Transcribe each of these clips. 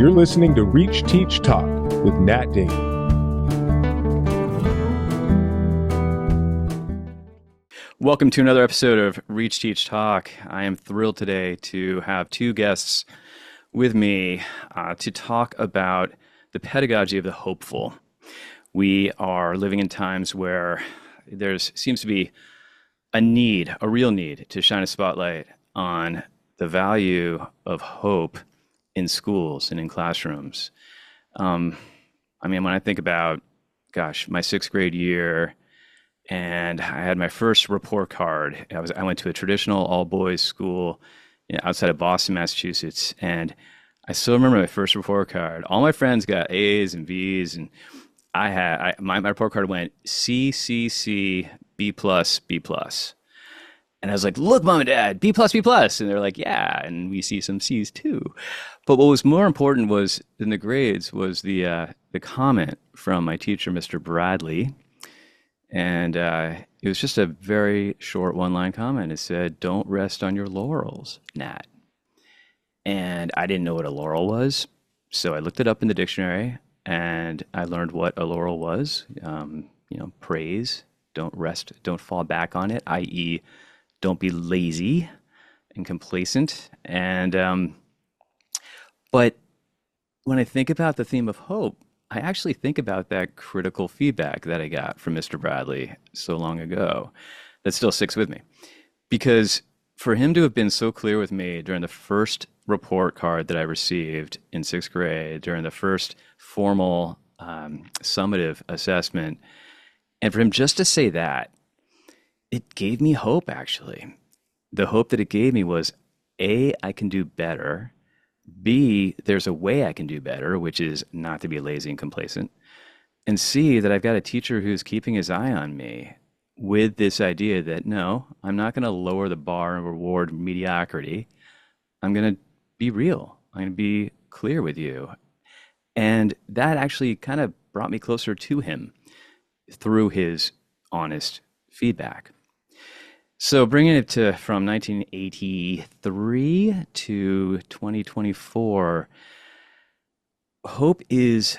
You're listening to Reach, Teach, Talk with Nat Ding. Welcome to another episode of Reach, Teach, Talk. I am thrilled today to have two guests with me to talk about the pedagogy of the hopeful. We are living in times where there seems to be a real need to shine a spotlight on the value of hope in schools and in classrooms. When I think about, my sixth grade year, and I had my first report card. I went to a traditional all-boys school outside of Boston, Massachusetts, and I still remember my first report card. All my friends got A's and B's, and my report card went C, C, C, B plus, B plus. And I was like, look, Mom and Dad, B plus, B plus. And they're like, yeah, and we see some C's too. But what was more important was in the grades was the comment from my teacher, Mr. Bradley. And it was just a very short one-line comment. It said, don't rest on your laurels, Nat. And I didn't know what a laurel was. So I looked it up in the dictionary and I learned what a laurel was. Praise, don't rest, don't fall back on it, i.e., don't be lazy and complacent. And but when I think about the theme of hope, I actually think about that critical feedback that I got from Mr. Bradley so long ago that still sticks with me. Because for him to have been so clear with me during the first report card that I received in sixth grade, during the first formal summative assessment, and for him just to say that, it gave me hope, actually. The hope that it gave me was, A, I can do better. B, there's a way I can do better, which is not to be lazy and complacent. And C, that I've got a teacher who's keeping his eye on me with this idea that, no, I'm not going to lower the bar and reward mediocrity. I'm going to be real. I'm going to be clear with you. And that actually kind of brought me closer to him through his honest feedback. So bringing it from 1983 to 2024, hope is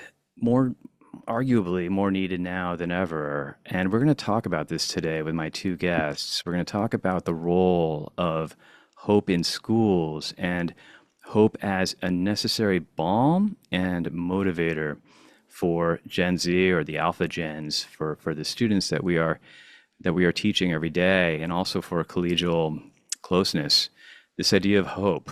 arguably more needed now than ever. And we're going to talk about this today with my two guests. We're going to talk about the role of hope in schools and hope as a necessary balm and motivator for Gen Z or the Alpha Gens, for the students that we are teaching every day, and also for collegial closeness, this idea of hope.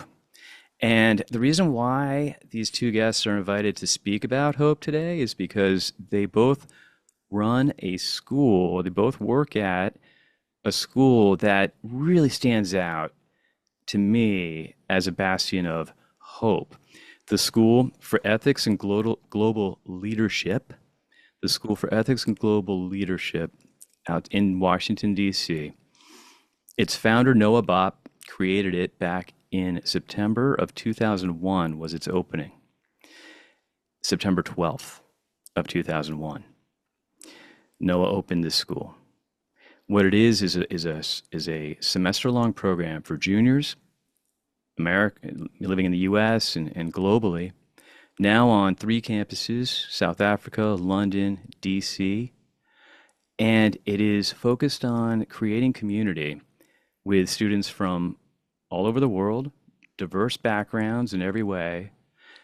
And the reason why these two guests are invited to speak about hope today is because they both run a school, they both work at a school that really stands out to me as a bastion of hope. The School for Ethics and Global Leadership, the School for Ethics and Global Leadership out in Washington, D.C. Its founder, Noah Bopp, created it back in September of 2001 was its opening. September 12th of 2001. Noah opened this school. What it is a semester-long program for juniors, living in the U.S. and globally, now on 3 campuses, South Africa, London, D.C., and it is focused on creating community with students from all over the world, diverse backgrounds in every way,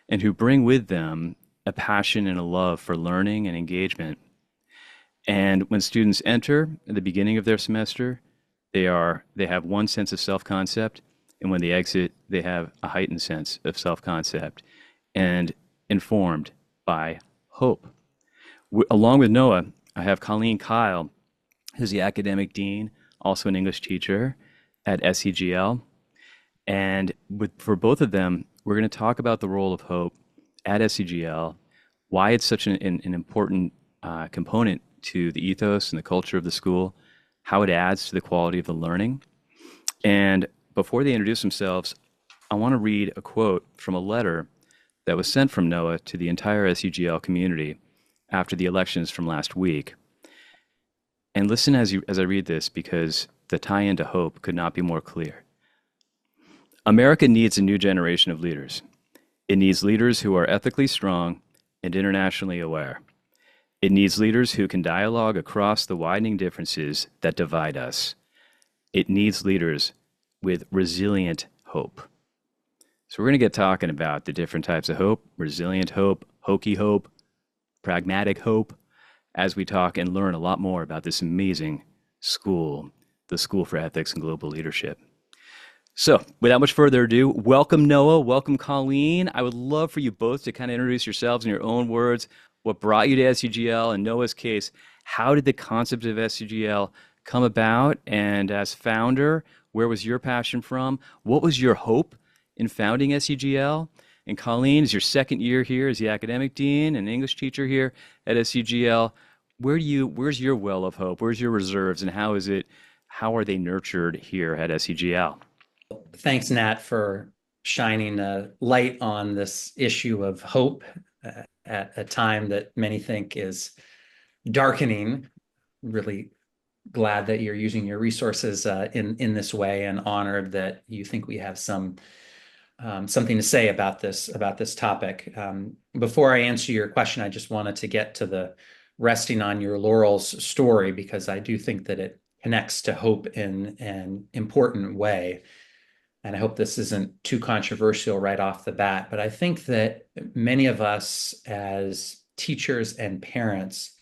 and who bring with them a passion and a love for learning and engagement. And when students enter at the beginning of their semester, they have one sense of self-concept, and when they exit, they have a heightened sense of self-concept and informed by hope. Along with Noah, I have Colleen Kyle, who's the academic dean, also an English teacher at SEGL. And for both of them, we're going to talk about the role of hope at SEGL, why it's such an important component to the ethos and the culture of the school, how it adds to the quality of the learning. And before they introduce themselves, I want to read a quote from a letter that was sent from Noah to the entire SEGL community after the elections from last week. And listen as I read this, because the tie-in to hope could not be more clear. America needs a new generation of leaders. It needs leaders who are ethically strong and internationally aware. It needs leaders who can dialogue across the widening differences that divide us. It needs leaders with resilient hope. So, we're going to get talking about the different types of hope: resilient hope, hokey hope, pragmatic hope, as we talk and learn a lot more about this amazing school, the School for Ethics and Global Leadership. So, without much further ado, welcome Noah, welcome Colleen. I would love for you both to kind of introduce yourselves in your own words. What brought you to SEGL? In Noah's case, how did the concept of SEGL come about? And as founder, where was your passion from? What was your hope in founding SEGL? And Colleen, is your second year here as the academic dean and English teacher here at SEGL. Where's your well of hope? Where's your reserves, and how are they nurtured here at SEGL? Thanks, Nat, for shining a light on this issue of hope at a time that many think is darkening. Really glad that you're using your resources in this way, and honored that you think we have something to say about this topic. Before I answer your question, I just wanted to get to the resting on your laurels story, because I do think that it connects to hope in an important way. And I hope this isn't too controversial right off the bat, but I think that many of us as teachers and parents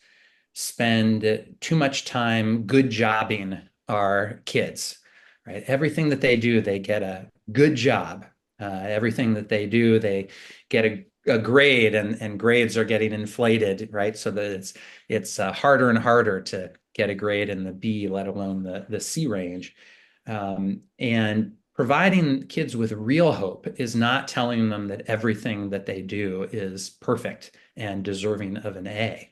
spend too much time good jobbing our kids, right? Everything that they do, they get a good job. Everything that they do, they get a grade, and grades are getting inflated, right? So that it's harder and harder to get a grade in the B, let alone the C range. And providing kids with real hope is not telling them that everything that they do is perfect and deserving of an A,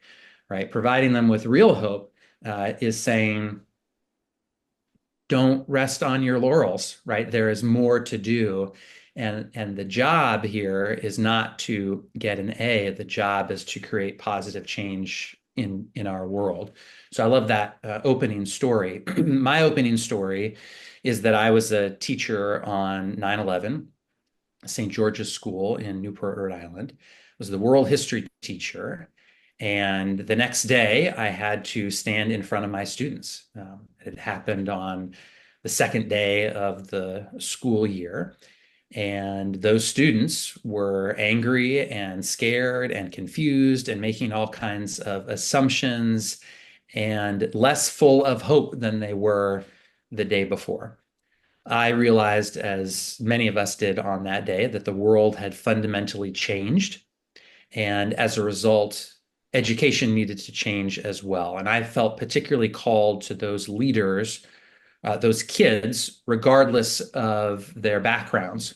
right? Providing them with real hope is saying, don't rest on your laurels, right? There is more to do. And the job here is not to get an A. The job is to create positive change in our world. So I love that opening story. My opening story is that I was a teacher on 9/11, St. George's School in Newport, Rhode Island. I was the world history teacher. And the next day, I had to stand in front of my students. It happened on the second day of the school year. And those students were angry and scared and confused and making all kinds of assumptions and less full of hope than they were the day before. I realized, as many of us did on that day, that the world had fundamentally changed. And as a result, education needed to change as well. And I felt particularly called to those leaders, those kids, regardless of their backgrounds,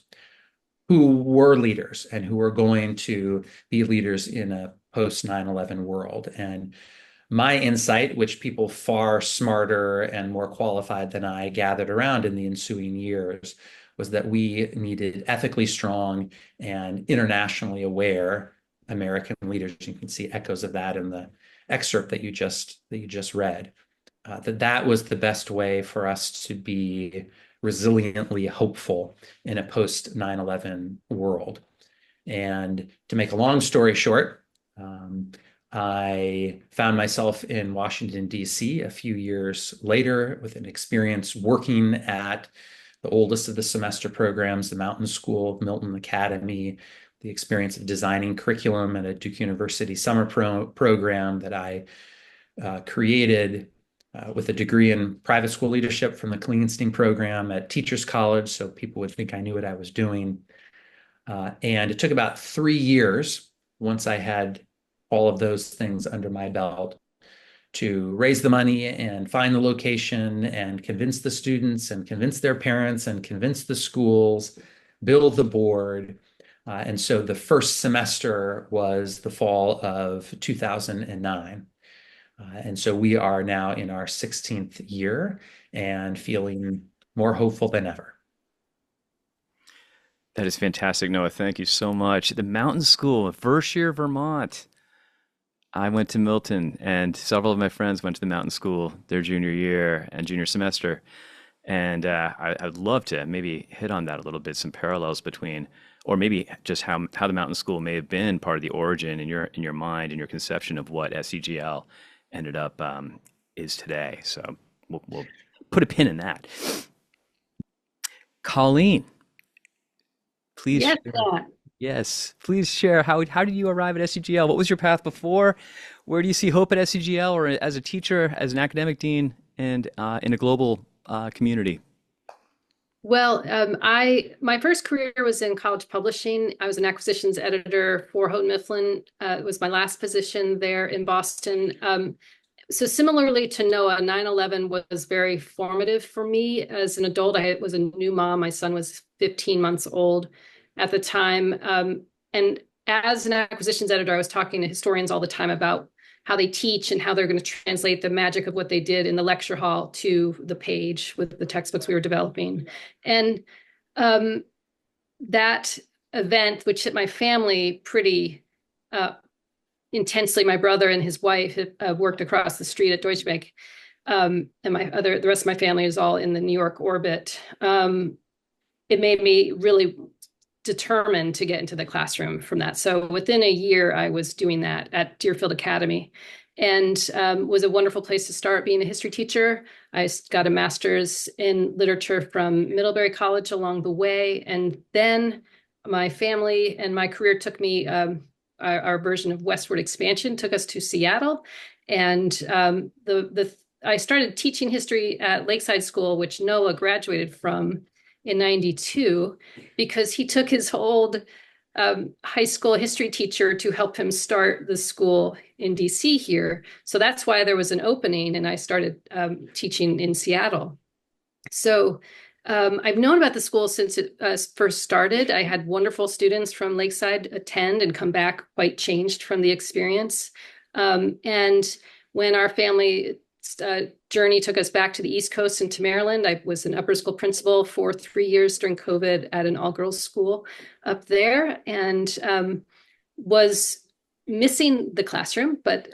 who were leaders and who were going to be leaders in a post 9/11 world. And my insight, which people far smarter and more qualified than I gathered around in the ensuing years, was that we needed ethically strong and internationally aware American leaders. You can see echoes of that in the excerpt that you just read. That was the best way for us to be resiliently hopeful in a post 9/11 world. And to make a long story short, I found myself in Washington, D.C. a few years later with an experience working at the oldest of the semester programs, the Mountain School of Milton Academy, the experience of designing curriculum at a Duke University summer program that I created with a degree in private school leadership from the Colleen program at Teachers College, so people would think I knew what I was doing. And it took about 3 years, once I had all of those things under my belt, to raise the money and find the location and convince the students and convince their parents and convince the schools, build the board. And so the first semester was the fall of 2009. And so we are now in our 16th year and feeling more hopeful than ever. That is fantastic, Noah. Thank you so much. The Mountain School, Vershire, Vermont. I went to Milton, and several of my friends went to the Mountain School their junior year and junior semester. And I'd love to maybe hit on that a little bit, some parallels between or maybe just how the mountain school may have been part of the origin in your mind and your conception of what SEGL ended up is today. So we'll put a pin in that. Colleen, please Yes, share. Matt. Yes, please share. How did you arrive at SEGL? What was your path before? Where do you see hope at SEGL, or as a teacher, as an academic dean, and in a global community? Well, my first career was in college publishing. I was an acquisitions editor for Houghton Mifflin. It was my last position there in Boston. So similarly to Noah, 9/11 was very formative for me as an adult. I was a new mom. My son was 15 months old at the time. And as an acquisitions editor, I was talking to historians all the time about how they teach and how they're going to translate the magic of what they did in the lecture hall to the page with the textbooks we were developing. And that event, which hit my family pretty intensely. My brother and his wife worked across the street at Deutsche Bank, and the rest of my family is all in the New York orbit. It made me really determined to get into the classroom from that. So within a year, I was doing that at Deerfield Academy, and was a wonderful place to start being a history teacher. I got a master's in literature from Middlebury College along the way, and then my family and my career took me. Our version of westward expansion took us to Seattle, and I started teaching history at Lakeside School, which Noah graduated from in '92, because he took his old high school history teacher to help him start the school in DC here. So that's why there was an opening, and I started teaching in Seattle. So I've known about the school since it first started. I had wonderful students from Lakeside attend and come back quite changed from the experience. And when our family journey took us back to the East Coast and to Maryland, I was an upper school principal for 3 years during COVID at an all-girls school up there, and was missing the classroom. But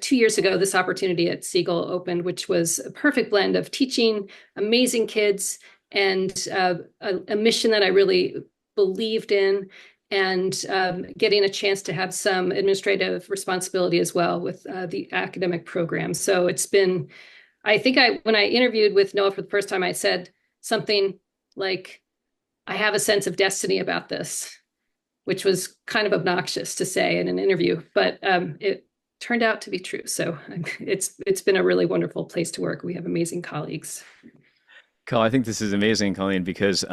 2 years ago, this opportunity at SEGL opened, which was a perfect blend of teaching amazing kids and a mission that I really believed in, and getting a chance to have some administrative responsibility as well with the academic program. So it's been, I think when I interviewed with Noah for the first time, I said something like, I have a sense of destiny about this, which was kind of obnoxious to say in an interview, but it turned out to be true. So it's been a really wonderful place to work. We have amazing colleagues. Cole, I think this is amazing, Colleen, because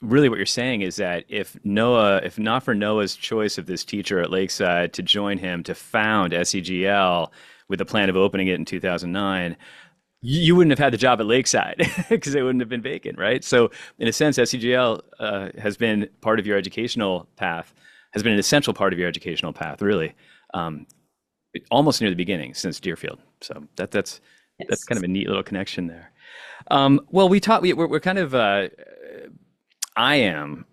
really what you're saying is that if not for Noah's choice of this teacher at Lakeside to join him to found SEGL with the plan of opening it in 2009, you wouldn't have had the job at Lakeside because it wouldn't have been vacant, right? So in a sense, SEGL has been part of your educational path, has been an essential part of your educational path, really, almost near the beginning since Deerfield. So that's kind of a neat little connection there. Well, we're kind of, I am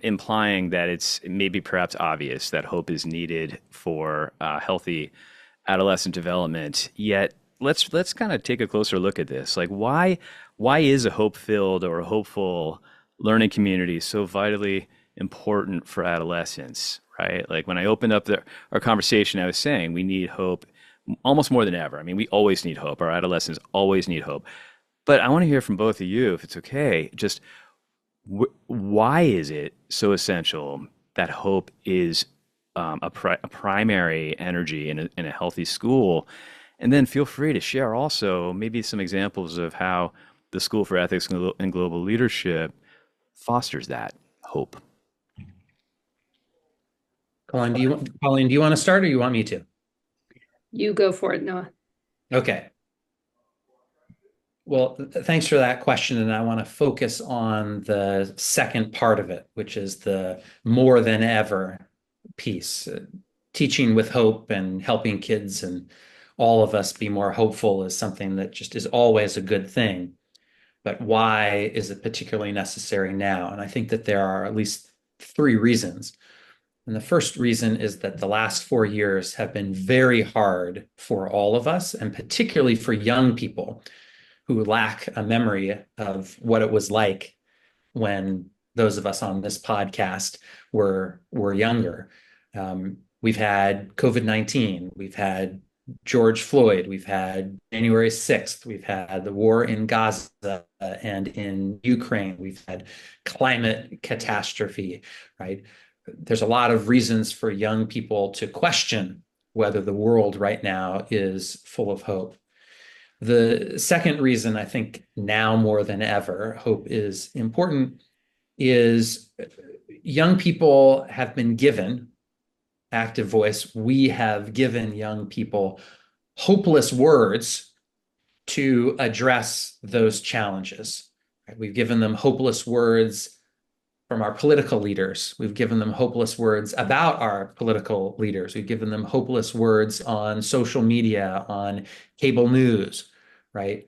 implying that it's maybe perhaps obvious that hope is needed for healthy adolescent development, yet let's kind of take a closer look at this. Like, why is a hope-filled or a hopeful learning community so vitally important for adolescents, right? Like when I opened up our conversation, I was saying we need hope almost more than ever. I mean, we always need hope. Our adolescents always need hope. But I want to hear from both of you, if it's okay, just why is it so essential that hope is a primary energy in a healthy school? And then feel free to share also maybe some examples of how the School for Ethics and Global Leadership fosters that hope. Colleen, do you want to start, or you want me to? You go for it, Noah. Okay. Well, thanks for that question. And I want to focus on the second part of it, which is the more than ever piece. Teaching with hope and helping kids and all of us be more hopeful is something that just is always a good thing. But why is it particularly necessary now? And I think that there are at least 3 reasons. And the first reason is that the last 4 years have been very hard for all of us, and particularly for young people who lack a memory of what it was like when those of us on this podcast were younger. We've had COVID-19, we've had George Floyd, we've had January 6th, we've had the war in Gaza and in Ukraine, we've had climate catastrophe, right? There's a lot of reasons for young people to question whether the world right now is full of hope. The second reason I think now more than ever hope is important is young people have been given active voice. We have given young people hopeless words to address those challenges. We've given them hopeless words from our political leaders. We've given them hopeless words about our political leaders. We've given them hopeless words on social media, on cable news, right?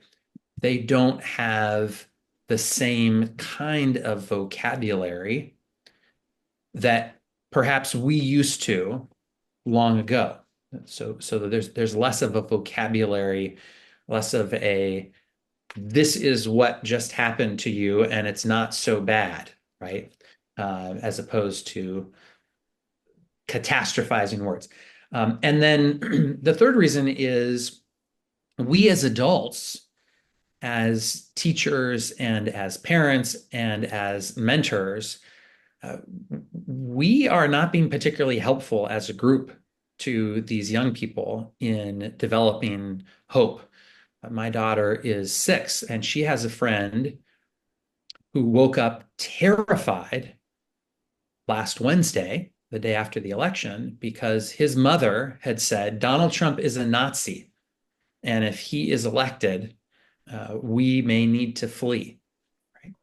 They don't have the same kind of vocabulary that perhaps we used to long ago. So there's less of a vocabulary, less of a, this is what just happened to you and it's not so bad, right? As opposed to catastrophizing words. And then the third reason is we as adults, as teachers and as parents and as mentors, we are not being particularly helpful as a group to these young people in developing hope. My daughter is 6, and she has a friend who woke up terrified last Wednesday, the day after the election, because his mother had said, Donald Trump is a Nazi, and if he is elected, we may need to flee. Right?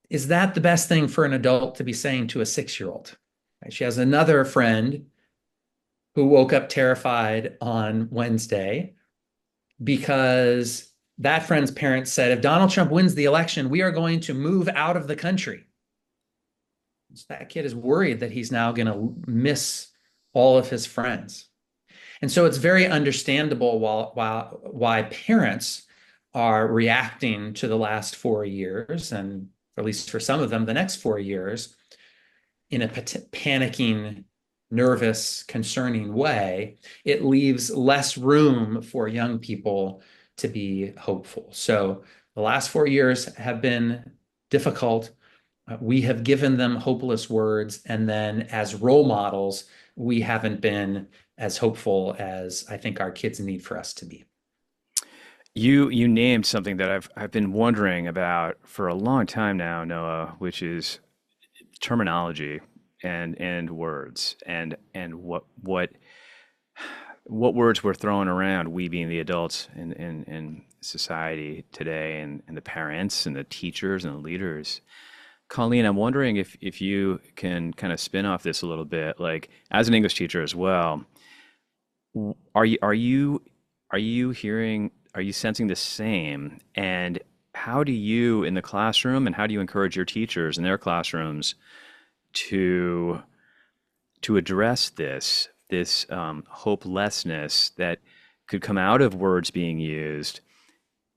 Is that the best thing for an adult to be saying to a 6-year-old? Right? She has another friend who woke up terrified on Wednesday because that friend's parents said, if Donald Trump wins the election, we are going to move out of the country. So that kid is worried that he's now going to miss all of his friends. And so it's very understandable why parents are reacting to the last 4 years, and at least for some of them, the next 4 years, in a panicking, nervous, concerning way. It leaves less room for young people to be hopeful. So the last 4 years have been difficult. We have given them hopeless words, and then as role models, we haven't been as hopeful as I think our kids need for us to be. You named something that I've been wondering about for a long time now, Noah, which is terminology and words and what words we're throwing around, we being the adults in society today, and the parents and the teachers and the leaders. Colleen, I'm wondering if you can kind of spin off this a little bit, like as an English teacher as well. Are you sensing the same? And how do you in the classroom, and how do you encourage your teachers in their classrooms to address this hopelessness that could come out of words being used,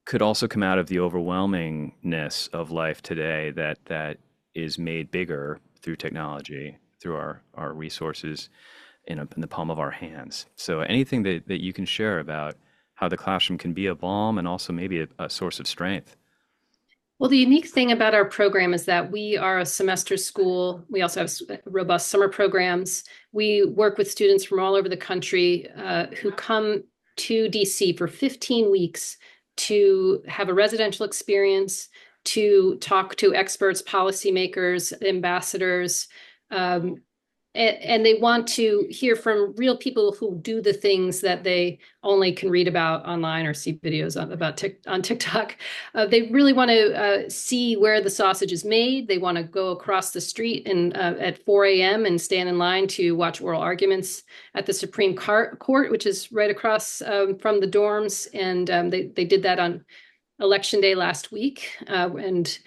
could also come out of the overwhelmingness of life today that is made bigger through technology, through our resources in the palm of our hands. So anything that you can share about how the classroom can be a balm and also maybe a source of strength. Well, the unique thing about our program is that we are a semester school. We also have robust summer programs. We work with students from all over the country who come to DC for 15 weeks to have a residential experience, to talk to experts, policymakers, ambassadors, and they want to hear from real people who do the things that they only can read about online or see videos on TikTok. They really want to see where the sausage is made. They want to go across the street and at 4 a.m. and stand in line to watch oral arguments at the Supreme Court, which is right across from the dorms. And they did that on Election Day last week. And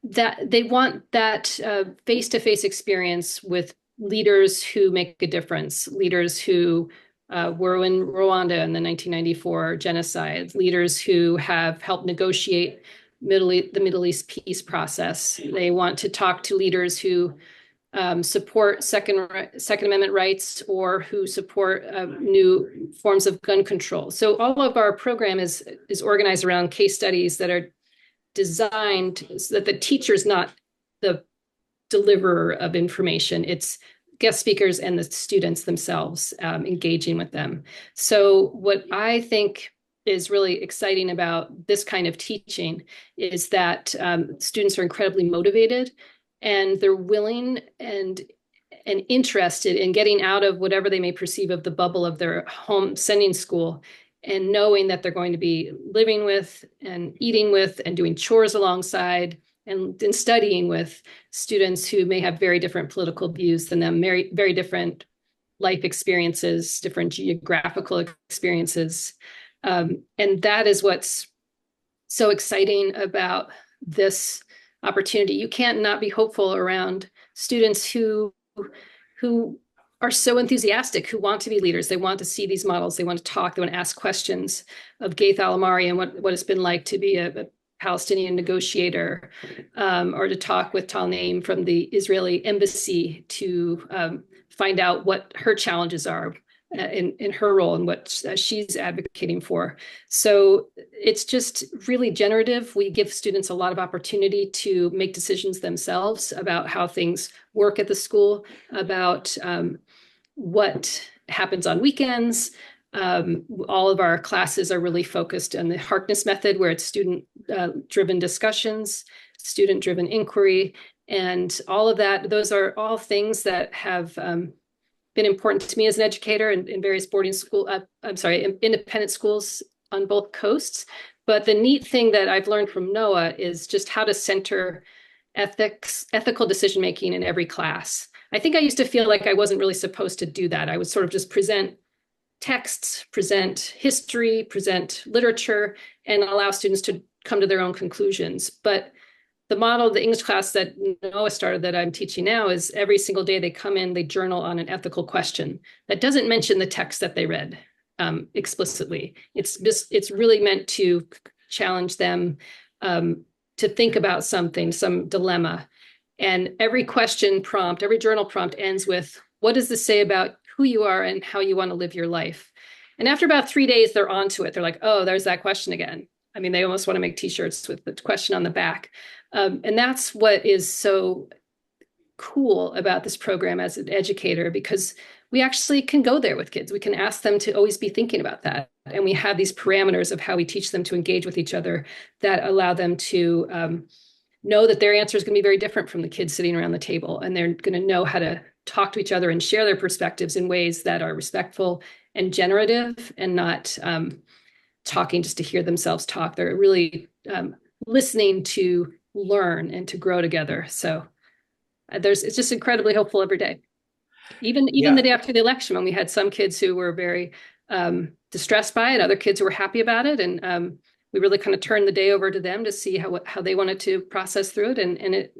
that they want that face-to-face experience with leaders who make a difference, leaders who were in Rwanda in the 1994 genocide, leaders who have helped negotiate the Middle East peace process. They want to talk to leaders who support Second Amendment rights or who support new forms of gun control. So all of our program is organized around case studies that are designed so that the teacher's not the deliverer of information. It's guest speakers and the students themselves engaging with them. So what I think is really exciting about this kind of teaching is that students are incredibly motivated, and they're willing and interested in getting out of whatever they may perceive of the bubble of their home sending school, and knowing that they're going to be living with and eating with and doing chores alongside and studying with students who may have very different political views than them, very, very different life experiences, different geographical experiences. And that is what's so exciting about this opportunity. You can't not be hopeful around students who are so enthusiastic, who want to be leaders. They want to see these models. They want to talk. They want to ask questions of Gaith Al-Amari and what it's been like to be a Palestinian negotiator, or to talk with Tal Naim from the Israeli embassy to find out what her challenges are in her role and what she's advocating for. So it's just really generative. We give students a lot of opportunity to make decisions themselves about how things work at the school, about what happens on weekends. All of our classes are really focused on the Harkness method, where it's student-driven discussions, student-driven inquiry, and all of that. Those are all things that have been important to me as an educator in various independent schools on both coasts. But the neat thing that I've learned from Noah is just how to center ethical decision-making in every class. I think I used to feel like I wasn't really supposed to do that. I would sort of just present texts, present history, present literature, and allow students to come to their own conclusions. But the model, the English class that Noah started that I'm teaching now, is every single day they come in, they journal on an ethical question that doesn't mention the text that they read explicitly. It's really meant to challenge them to think about something, some dilemma. And every question prompt, every journal prompt ends with, what does this say about who you are and how you want to live your life? And after about 3 days, they're onto it. They're like, oh, there's that question again. I mean, they almost want to make t-shirts with the question on the back. And that's what is so cool about this program as an educator, because we actually can go there with kids. We can ask them to always be thinking about that. And we have these parameters of how we teach them to engage with each other that allow them to know that their answer is going to be very different from the kids sitting around the table. And they're going to know how to talk to each other and share their perspectives in ways that are respectful and generative, and not talking just to hear themselves talk. They're really listening to learn and to grow together. So it's just incredibly hopeful every day. Even the day after the election, when we had some kids who were very distressed by it, other kids who were happy about it. And we really kind of turned the day over to them to see how they wanted to process through it. And it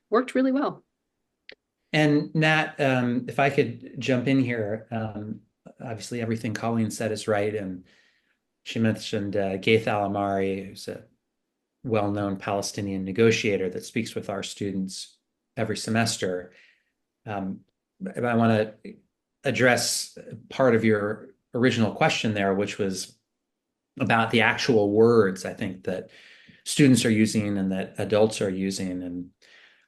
worked really well. And Nat, if I could jump in here, obviously everything Colleen said is right. And she mentioned Gaith Al-Amari, who's a well-known Palestinian negotiator that speaks with our students every semester. I want to address part of your original question there, which was about the actual words, I think, that students are using and that adults are using. And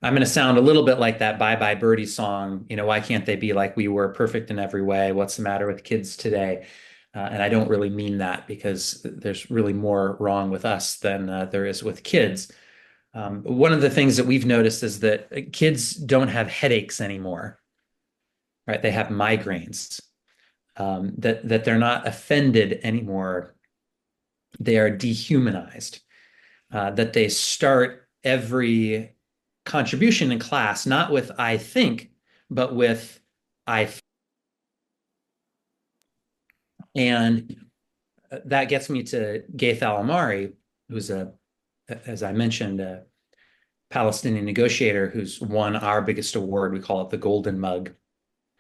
I'm going to sound a little bit like that Bye Bye Birdie song, why can't they be like we were, perfect in every way? What's the matter with kids today? And I don't really mean that, because there's really more wrong with us than there is with kids. One of the things that we've noticed is that kids don't have headaches anymore, right? They have migraines, that they're not offended anymore. They are dehumanized, that they start every contribution in class, not with I think, but with I feel. And that gets me to Gaith Al-Amari, who's as I mentioned, a Palestinian negotiator who's won our biggest award. We call it the Golden Mug.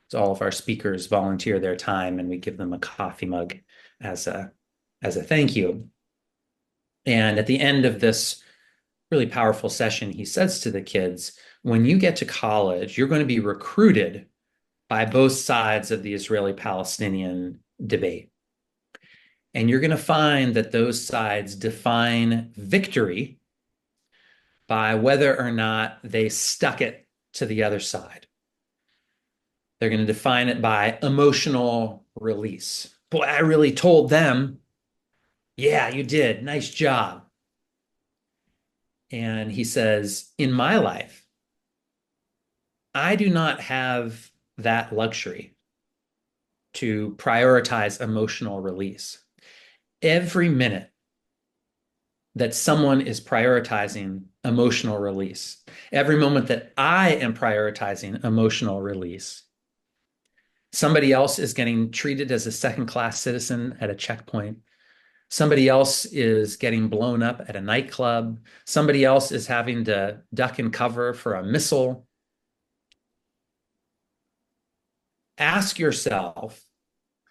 So all of our speakers volunteer their time, and we give them a coffee mug as a thank you. And at the end of this really powerful session, he says to the kids, when you get to college, you're going to be recruited by both sides of the Israeli-Palestinian debate. And you're going to find that those sides define victory by whether or not they stuck it to the other side. They're going to define it by emotional release. Boy, I really told them, yeah, you did. Nice job. And he says, in my life, I do not have that luxury to prioritize emotional release. Every minute that someone is prioritizing emotional release, every moment that I am prioritizing emotional release, somebody else is getting treated as a second-class citizen at a checkpoint. Somebody else is getting blown up at a nightclub. Somebody else is having to duck and cover for a missile. Ask yourself,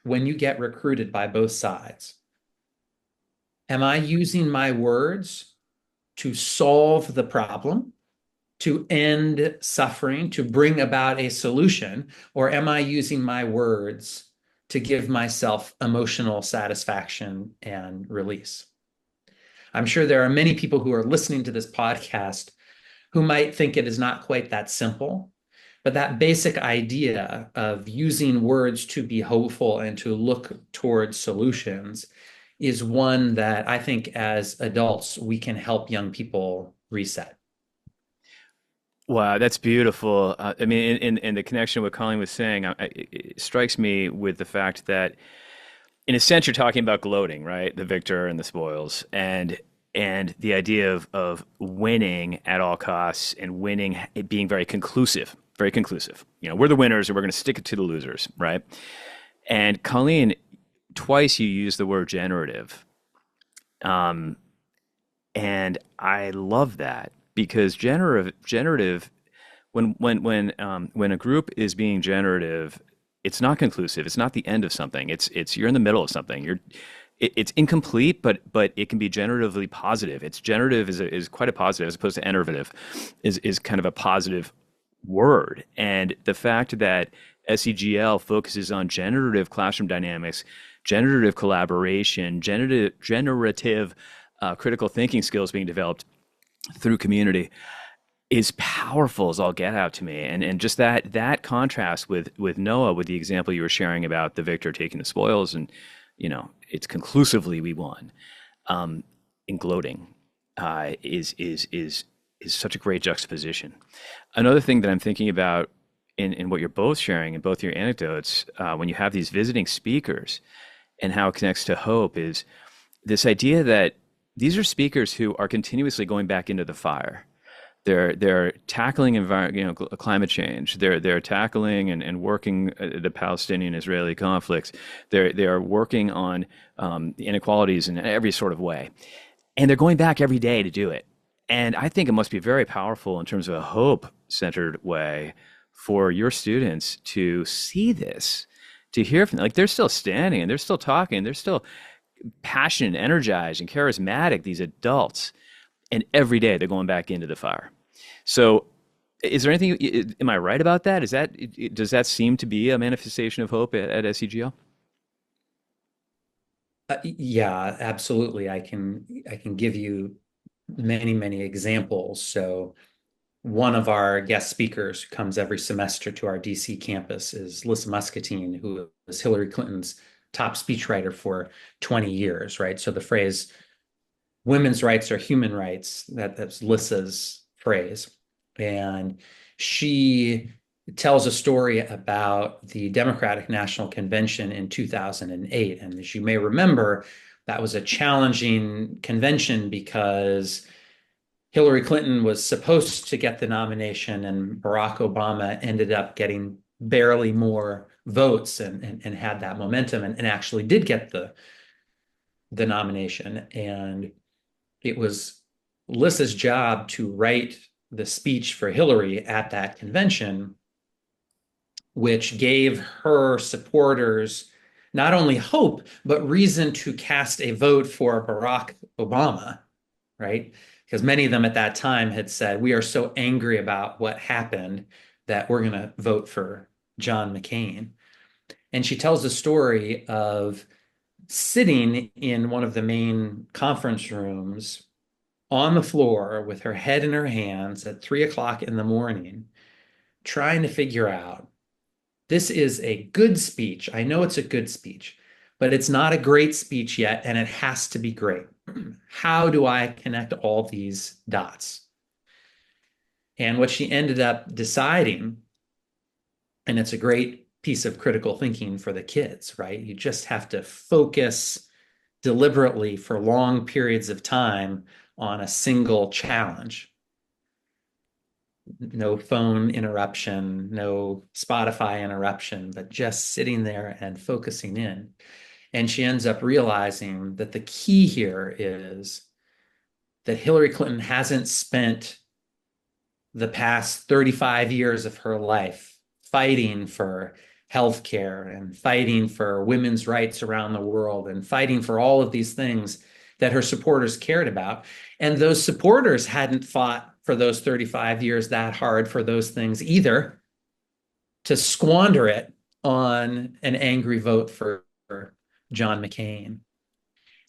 when you get recruited by both sides, am I using my words to solve the problem, to end suffering, to bring about a solution, or am I using my words to give myself emotional satisfaction and release? I'm sure there are many people who are listening to this podcast who might think it is not quite that simple, but that basic idea of using words to be hopeful and to look towards solutions is one that I think as adults, we can help young people reset. Wow, that's beautiful. I mean, in the connection with what Colleen was saying, it strikes me with the fact that, in a sense, you're talking about gloating, right? The victor and the spoils, and the idea of winning at all costs and winning, it being very conclusive, very conclusive. You know, we're the winners, and we're going to stick it to the losers, right? And Colleen, twice you used the word generative, and I love that. Because generative, when a group is being generative, it's not conclusive. It's not the end of something. It's you're in the middle of something. It's incomplete, but it can be generatively positive. It's generative is quite a positive as opposed to enervative, is kind of a positive word. And the fact that SEGL focuses on generative classroom dynamics, generative collaboration, generative critical thinking skills being developed through community is powerful as all get out to me. And just that contrast with Noah, with the example you were sharing about the victor taking the spoils and, you know, it's conclusively we won, in gloating, is such a great juxtaposition. Another thing that I'm thinking about in what you're both sharing in both your anecdotes, when you have these visiting speakers and how it connects to hope, is this idea that these are speakers who are continuously going back into the fire. They're tackling climate change. They're tackling and working the Palestinian-Israeli conflicts. They are working on the inequalities in every sort of way, and they're going back every day to do it. And I think it must be very powerful in terms of a hope-centered way for your students to see this, to hear from them. Like, they're still standing and they're still talking. They're still passionate, energized, and charismatic, these adults, and every day they're going back into the fire. So is there anything, am I right about that? Does that seem to be a manifestation of hope at SEGL? Yeah, absolutely. I can give you many examples. So one of our guest speakers who comes every semester to our DC campus is Liz Muscatine, who was Hillary Clinton's top speechwriter for 20 years, right? So the phrase women's rights are human rights, that's Liz's phrase. And she tells a story about the Democratic National Convention in 2008. And as you may remember, that was a challenging convention because Hillary Clinton was supposed to get the nomination and Barack Obama ended up getting barely more votes and had that momentum and actually did get the nomination. And it was Liz's job to write the speech for Hillary at that convention, which gave her supporters not only hope, but reason to cast a vote for Barack Obama right? Because many of them at that time had said, we are so angry about what happened that we're going to vote for John McCain. And she tells the story of sitting in one of the main conference rooms on the floor with her head in her hands at 3 o'clock in the morning, trying to figure out, this is a good speech. I know it's a good speech, but it's not a great speech yet, and it has to be great. How do I connect all these dots? And what she ended up deciding, and it's a great piece of critical thinking for the kids, right? You just have to focus deliberately for long periods of time on a single challenge. No phone interruption, no Spotify interruption, but just sitting there and focusing in. And she ends up realizing that the key here is that Hillary Clinton hasn't spent the past 35 years of her life fighting for healthcare and fighting for women's rights around the world and fighting for all of these things that her supporters cared about. And those supporters hadn't fought for those 35 years that hard for those things either, to squander it on an angry vote for John McCain.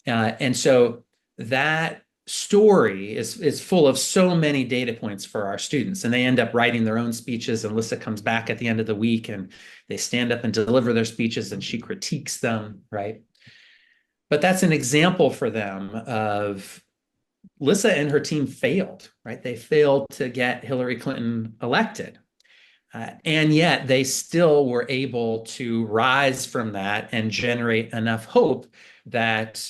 And so that story is full of so many data points for our students, and they end up writing their own speeches, and Lissa comes back at the end of the week and they stand up and deliver their speeches and she critiques them, right? But that's an example for them of Lissa and her team failed, right? They failed to get Hillary Clinton elected. And yet they still were able to rise from that and generate enough hope that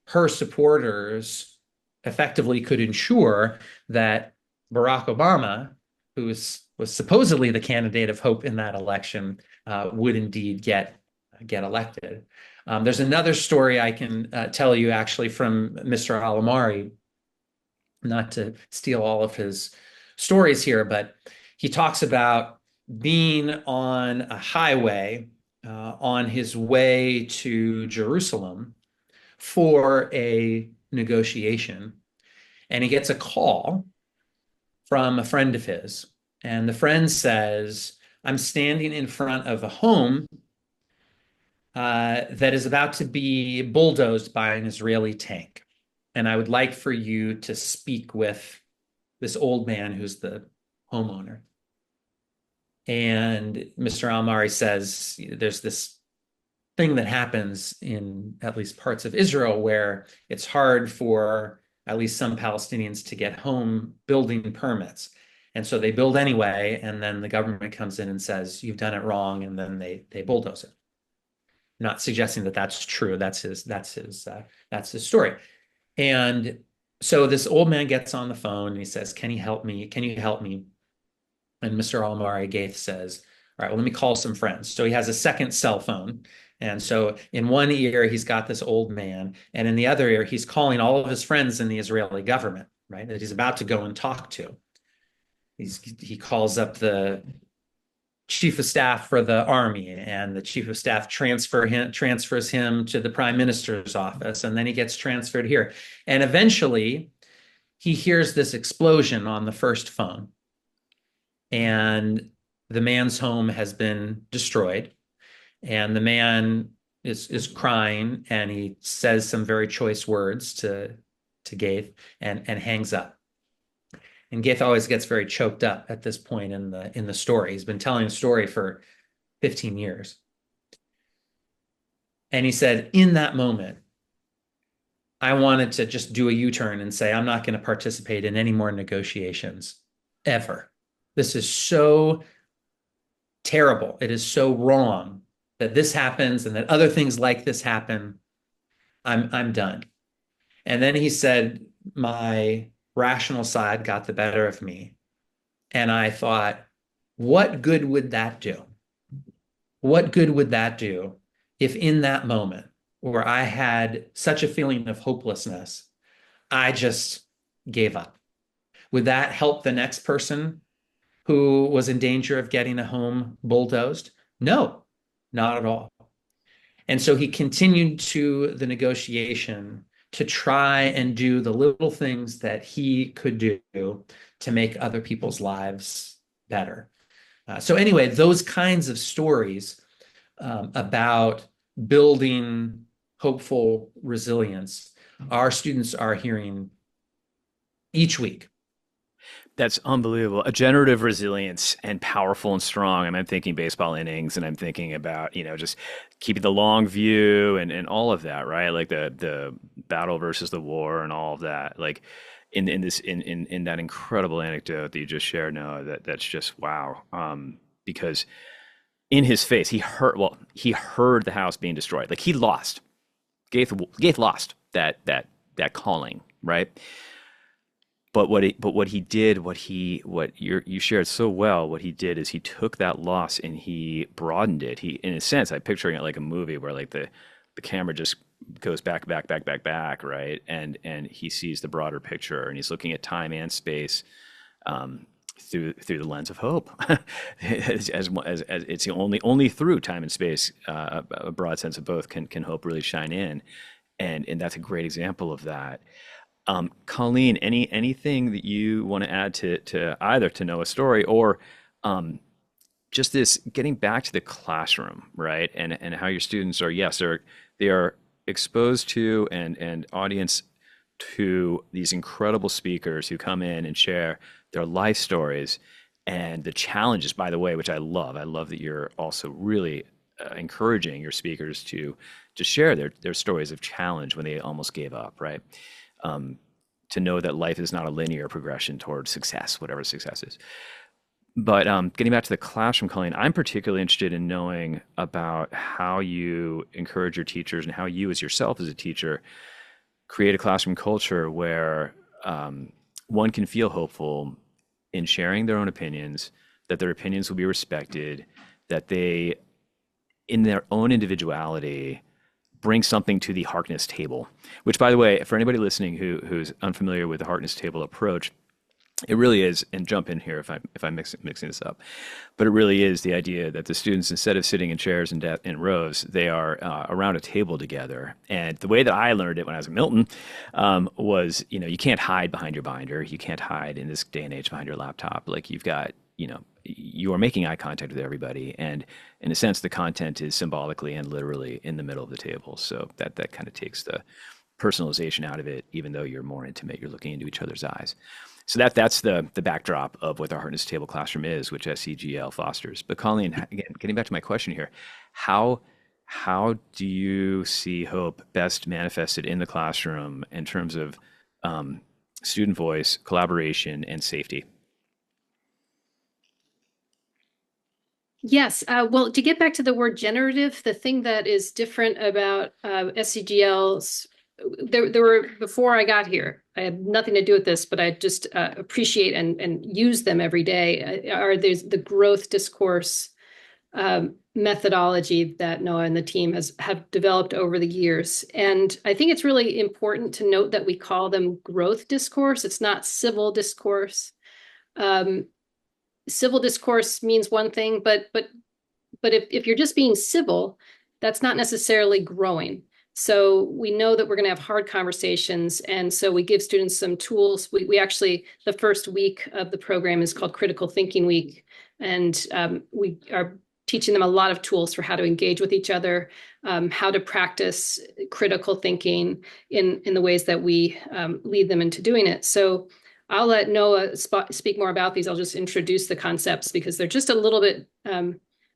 her supporters effectively could ensure that Barack Obama, who was supposedly the candidate of hope in that election, would indeed get elected. There's another story I can tell you actually from Mr. Alamari, not to steal all of his stories here, but he talks about being on a highway on his way to Jerusalem for a negotiation. And he gets a call from a friend of his. And the friend says, I'm standing in front of a home that is about to be bulldozed by an Israeli tank. And I would like for you to speak with this old man who's the homeowner. And Mr. Almari says there's this thing that happens in at least parts of Israel where it's hard for at least some Palestinians to get home building permits. And so they build anyway, and then the government comes in and says, you've done it wrong, and then they bulldoze it. Not suggesting that that's true. That's his story. And so this old man gets on the phone and he says, can you help me? Can you help me? And Mr. Almari Gaith says, all right, well, let me call some friends. So he has a second cell phone. And so in one ear, he's got this old man. And in the other ear, he's calling all of his friends in the Israeli government, right, that he's about to go and talk to. He calls up the chief of staff for the army, and the chief of staff transfers him to the prime minister's office. And then he gets transferred here. And eventually he hears this explosion on the first phone. And the man's home has been destroyed. And the man is crying, and he says some very choice words to Gaith and hangs up. And Gaith always gets very choked up at this point in the story. He's been telling the story for 15 years. And he said, in that moment, I wanted to just do a U-turn and say, I'm not going to participate in any more negotiations ever. This is so terrible. It is so wrong that this happens and that other things like this happen. I'm done. And then he said, my rational side got the better of me. And I thought, what good would that do? What good would that do if in that moment where I had such a feeling of hopelessness, I just gave up? Would that help the next person who was in danger of getting a home bulldozed? No, not at all. And so he continued to the negotiation to try and do the little things that he could do to make other people's lives better. So anyway, those kinds of stories about building hopeful resilience, our students are hearing each week. That's unbelievable. A generative resilience and powerful and strong. I'm thinking baseball innings, and I'm thinking about, just keeping the long view and all of that, right? Like the battle versus the war and all of that. Like in that incredible anecdote that you just shared, Noah, that's just wow. Because in his face, he heard the house being destroyed. Like he lost. Gaith lost that calling, right? But what you shared so well, what he did is he took that loss and he broadened it. He, in a sense, I'm picturing it like a movie where like the camera just goes back, right? And he sees the broader picture, and he's looking at time and space through the lens of hope. as it's only through time and space, a broad sense of both can hope really shine in, and that's a great example of that. Colleen, anything that you want to add to either to Noah's story or just this getting back to the classroom, right? And how your students are, yes, they are exposed to and audience to these incredible speakers who come in and share their life stories and the challenges, by the way, which I love. I love that you're also really encouraging your speakers to share their stories of challenge when they almost gave up, right? To know that life is not a linear progression towards success, whatever success is. But getting back to the classroom, Colleen, I'm particularly interested in knowing about how you encourage your teachers and how you as yourself as a teacher create a classroom culture where one can feel hopeful in sharing their own opinions, that their opinions will be respected, that they, in their own individuality, bring something to the Harkness table, which, by the way, for anybody listening who's unfamiliar with the Harkness table approach, it really is, and jump in here if I'm mixing this up, but it really is the idea that the students, instead of sitting in chairs and in rows, they are around a table together. And the way that I learned it when I was at Milton was, you can't hide behind your binder. You can't hide in this day and age behind your laptop. Like you've got, you are making eye contact with everybody. And in a sense, the content is symbolically and literally in the middle of the table. So that kind of takes the personalization out of it, even though you're more intimate, you're looking into each other's eyes. So that's the backdrop of what the Harkness Table Classroom is, which SEGL fosters. But Colleen, again, getting back to my question here, how do you see hope best manifested in the classroom in terms of student voice, collaboration, and safety? Yes. Well, to get back to the word generative, the thing that is different about SEGL's, there were, before I got here, I had nothing to do with this, but I just appreciate and use them every day, there's the growth discourse methodology that Noah and the team have developed over the years. And I think it's really important to note that we call them growth discourse. It's not civil discourse. Civil discourse means one thing, but if you're just being civil, that's not necessarily growing. So we know that we're going to have hard conversations. And so we give students some tools. We actually, the first week of the program is called Critical Thinking Week. And we are teaching them a lot of tools for how to engage with each other, how to practice critical thinking in the ways that we lead them into doing it. So I'll let Noah speak more about these. I'll just introduce the concepts because they're just a little bit,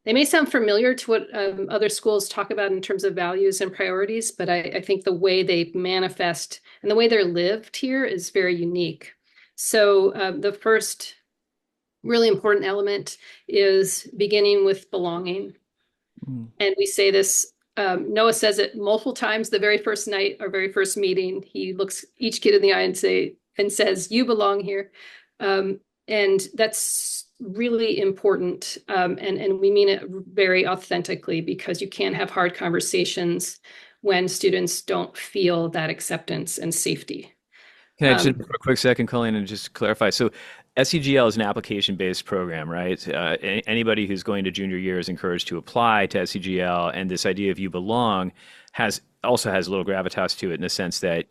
they may sound familiar to what other schools talk about in terms of values and priorities, but I think the way they manifest and the way they're lived here is very unique. So the first really important element is beginning with belonging. And we say this, Noah says it multiple times the very first night, our very first meeting. He looks each kid in the eye and says, "You belong here." And that's really important. And we mean it very authentically because you can't have hard conversations when students don't feel that acceptance and safety. Can I just for a quick second, Colleen, and just clarify? So SEGL is an application-based program, right? Anybody who's going to junior year is encouraged to apply to SEGL, and this idea of you belong has also has a little gravitas to it in the sense that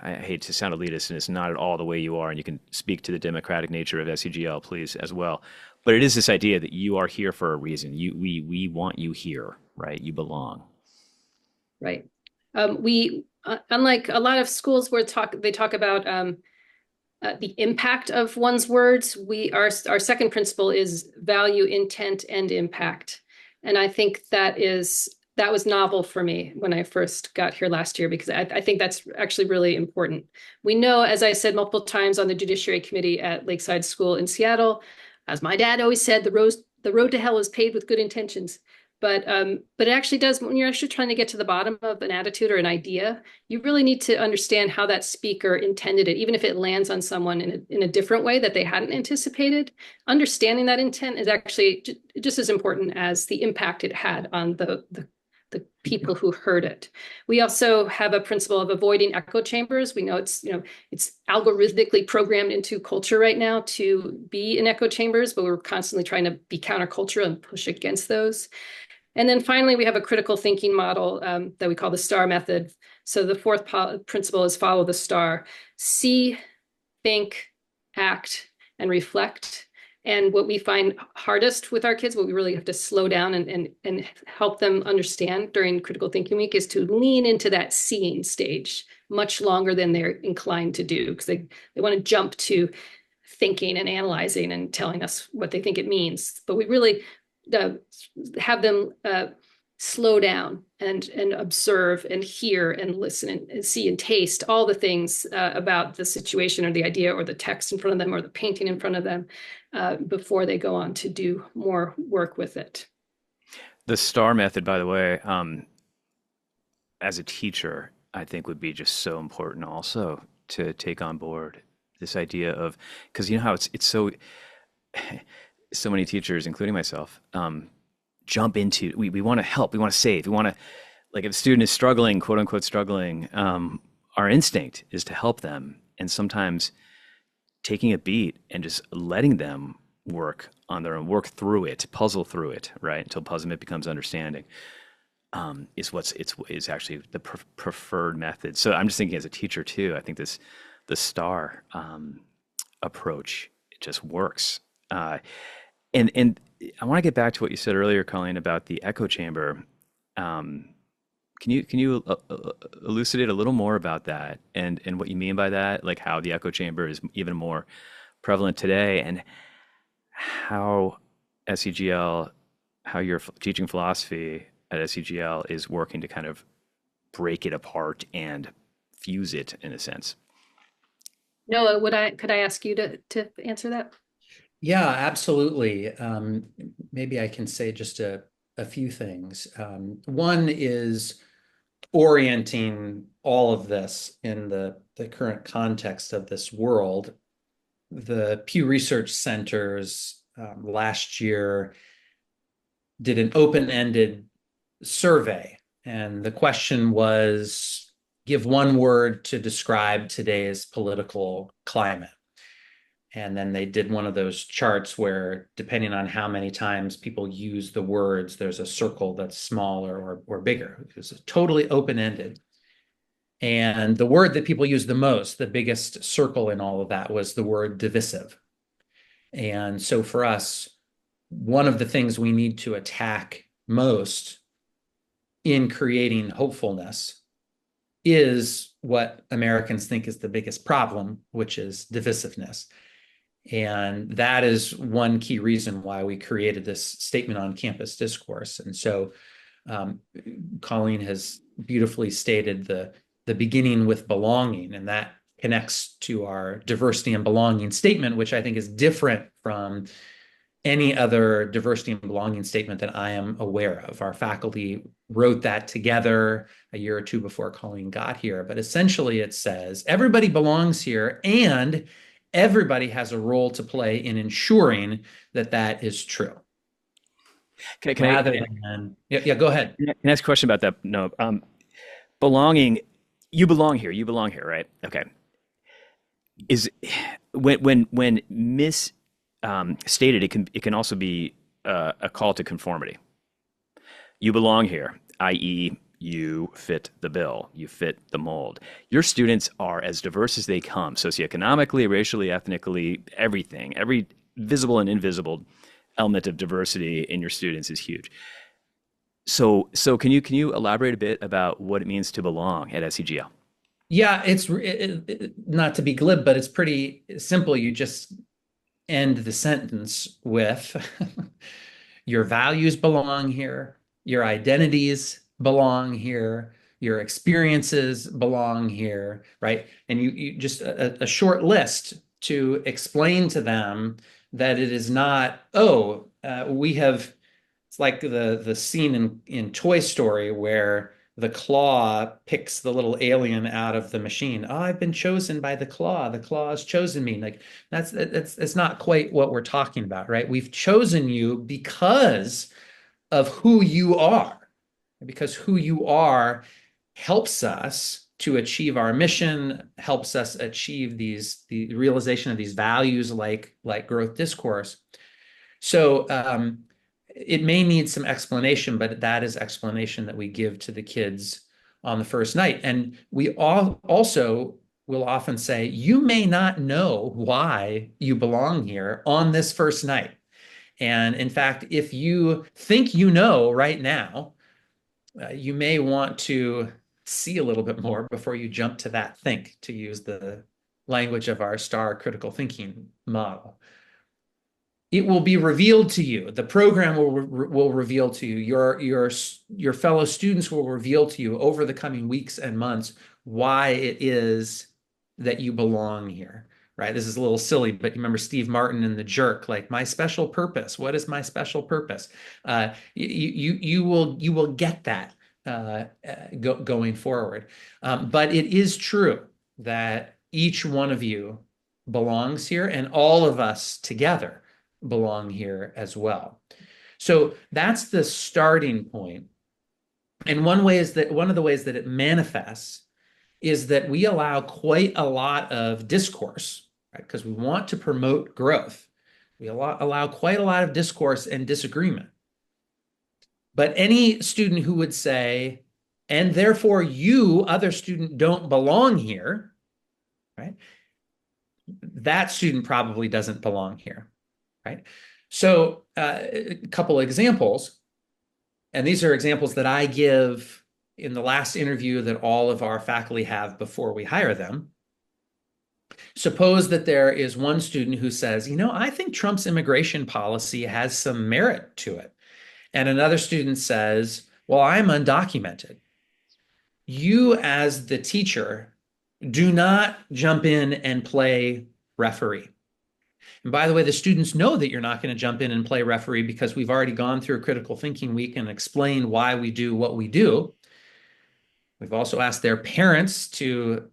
I hate to sound elitist, and it's not at all the way you are, and you can speak to the democratic nature of SEGL, please, as well. But it is this idea that you are here for a reason. We want you here, right? You belong. Right. We unlike a lot of schools where they talk about the impact of one's words. Our second principle is value, intent, and impact. And I think that was novel for me when I first got here last year, because I think that's actually really important. We know, as I said multiple times on the Judiciary Committee at Lakeside School in Seattle, as my dad always said, the road to hell is paved with good intentions. But it actually does, when you're actually trying to get to the bottom of an attitude or an idea, you really need to understand how that speaker intended it, even if it lands on someone in a different way that they hadn't anticipated. Understanding that intent is actually just as important as the impact it had on the people who heard it. We also have a principle of avoiding echo chambers. We know it's algorithmically programmed into culture right now to be in echo chambers, but we're constantly trying to be countercultural and push against those. And then finally, we have a critical thinking model that we call the STAR method. So the fourth principle is follow the STAR: see, think, act, and reflect. And what we find hardest with our kids, what we really have to slow down and help them understand during critical thinking week, is to lean into that seeing stage much longer than they're inclined to do, because they want to jump to thinking and analyzing and telling us what they think it means. But we really have them slow down and observe and hear and listen and see and taste all the things about the situation or the idea or the text in front of them or the painting in front of them before they go on to do more work with it. The STAR method, by the way, as a teacher, I think would be just so important also to take on board this idea of, because you know how it's so many teachers, including myself, jump into, we want to help, we want to save, we want to, like, if a student is struggling, quote unquote struggling, our instinct is to help them. And sometimes taking a beat and just letting them work on their own, work through it, puzzle through it, right, until puzzlement becomes understanding, is actually the preferred method. So I'm just thinking as a teacher too, I think the STAR approach, it just works. And I want to get back to what you said earlier, Colleen, about the echo chamber. Can you elucidate a little more about that and what you mean by that, like how the echo chamber is even more prevalent today, and how SEGL, how your teaching philosophy at SEGL is working to kind of break it apart and fuse it in a sense? Noah, could I ask you to answer that? Yeah, absolutely. Maybe I can say just a few things. One is orienting all of this in the current context of this world. The Pew Research Centers last year did an open-ended survey, and the question was, give one word to describe today's political climate. And then they did one of those charts where, depending on how many times people use the words, there's a circle that's smaller or bigger. It was totally open-ended. And the word that people use the most, the biggest circle in all of that, was the word divisive. And so for us, one of the things we need to attack most in creating hopefulness is what Americans think is the biggest problem, which is divisiveness. And that is one key reason why we created this statement on campus discourse. And so Colleen has beautifully stated the beginning with belonging, and that connects to our diversity and belonging statement, which I think is different from any other diversity and belonging statement that I am aware of. Our faculty wrote that together a year or two before Colleen got here. But essentially it says everybody belongs here and everybody has a role to play in ensuring that that is true. Yeah, go ahead. Can I ask a question about that? No, belonging, you belong here, right? Okay. Is when misstated, it can also be a call to conformity. You belong here, i.e., you fit the bill, you fit the mold. Your students are as diverse as they come, socioeconomically, racially, ethnically, everything. Every visible and invisible element of diversity in your students is huge. So can you elaborate a bit about what it means to belong at SEGL? Yeah, it's not to be glib, but it's pretty simple. You just end the sentence with your values belong here, your identities belong here, your experiences belong here, right? And you just a short list to explain to them that it is not, oh, we have, it's like the scene in Toy Story where the claw picks the little alien out of the machine. Oh, I've been chosen by the claw. The claw has chosen me. Like that's not quite what we're talking about, right? We've chosen you because of who you are, because who you are helps us to achieve our mission, helps us achieve the realization of these values like growth discourse. So it may need some explanation, but that is explanation that we give to the kids on the first night. And we all also will often say, you may not know why you belong here on this first night. And in fact, if you think you know right now, you may want to see a little bit more before you jump to that think, to use the language of our STAR critical thinking model. It will be revealed to you. The program will reveal to you. Your fellow students will reveal to you over the coming weeks and months why it is that you belong here, right? This is a little silly, but you remember Steve Martin in The Jerk, like my special purpose. What is my special purpose? You will get that going forward. But it is true that each one of you belongs here, and all of us together belong here as well. So that's the starting point. And one of the ways that it manifests is that we allow quite a lot of discourse, right? Because we want to promote growth. We allow quite a lot of discourse and disagreement. But any student who would say, and therefore you, other student, don't belong here, right? That student probably doesn't belong here. Right? So a couple of examples, and these are examples that I give in the last interview that all of our faculty have before we hire them. Suppose that there is one student who says, I think Trump's immigration policy has some merit to it. And another student says, well, I'm undocumented. You, as the teacher, do not jump in and play referee. And by the way, the students know that you're not going to jump in and play referee because we've already gone through a critical thinking week and explained why we do what we do. We've also asked their parents to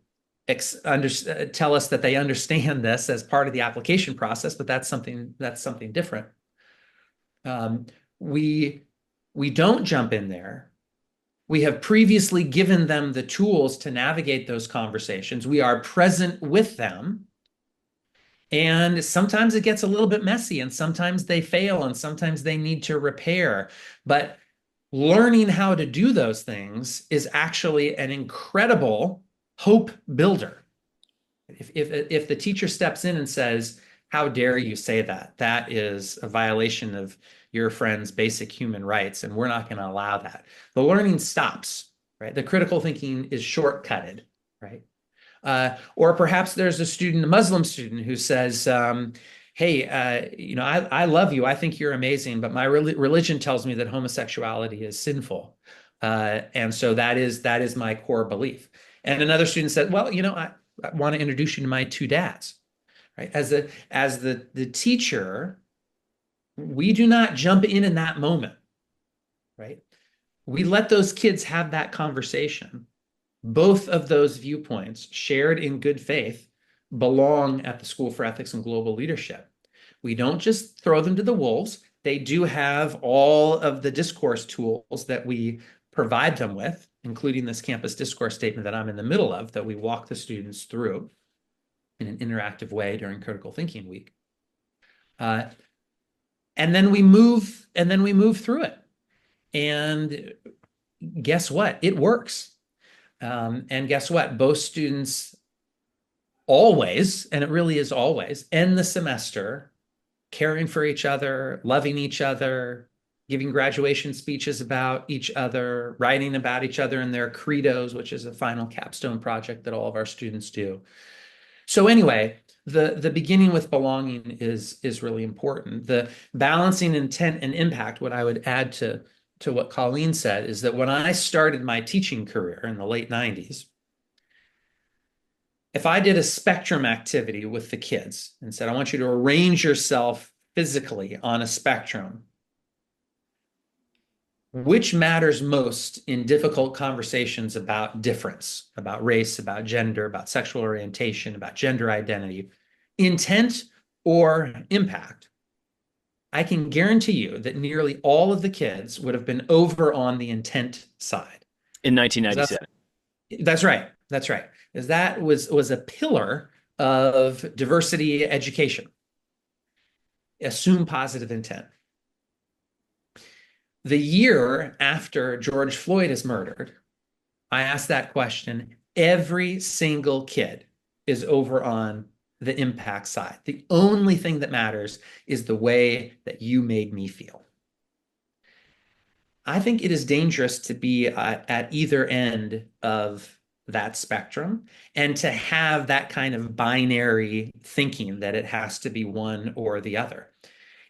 tell us that they understand this as part of the application process, but that's something different. We don't jump in there. We have previously given them the tools to navigate those conversations. We are present with them. And sometimes it gets a little bit messy, and sometimes they fail, and sometimes they need to repair. But learning how to do those things is actually an incredible hope builder. If the teacher steps in and says, how dare you say that? That is a violation of your friend's basic human rights, and we're not going to allow that. The learning stops, right? The critical thinking is shortcutted, right? Or perhaps there's a Muslim student who says, hey, I love you. I think you're amazing, but my religion tells me that homosexuality is sinful. And so that is my core belief. And another student said, well, I want to introduce you to my two dads, right? As the teacher, we do not jump in that moment, right? We let those kids have that conversation. Both of those viewpoints, shared in good faith, belong at the School for Ethics and Global Leadership. We don't just throw them to the wolves. They do have all of the discourse tools that we provide them with, including this campus discourse statement that I'm in the middle of, that we walk the students through in an interactive way during Critical Thinking Week. And then we move through it. And guess what? It works. And guess what? Both students always, and it really is always, end the semester caring for each other, loving each other, giving graduation speeches about each other, writing about each other in their credos, which is a final capstone project that all of our students do. So anyway, the beginning with belonging is really important. The balancing intent and impact, what I would add to what Colleen said, is that when I started my teaching career in the late 90s, if I did a spectrum activity with the kids and said, I want you to arrange yourself physically on a spectrum, which matters most in difficult conversations about difference, about race, about gender, about sexual orientation, about gender identity, intent or impact? I can guarantee you that nearly all of the kids would have been over on the intent side. In 1997. That's right. That's right. Because that was a pillar of diversity education. Assume positive intent. The year after George Floyd is murdered, I asked that question. Every single kid is over on the impact side. The only thing that matters is the way that you made me feel. I think it is dangerous to be at either end of that spectrum and to have that kind of binary thinking that it has to be one or the other.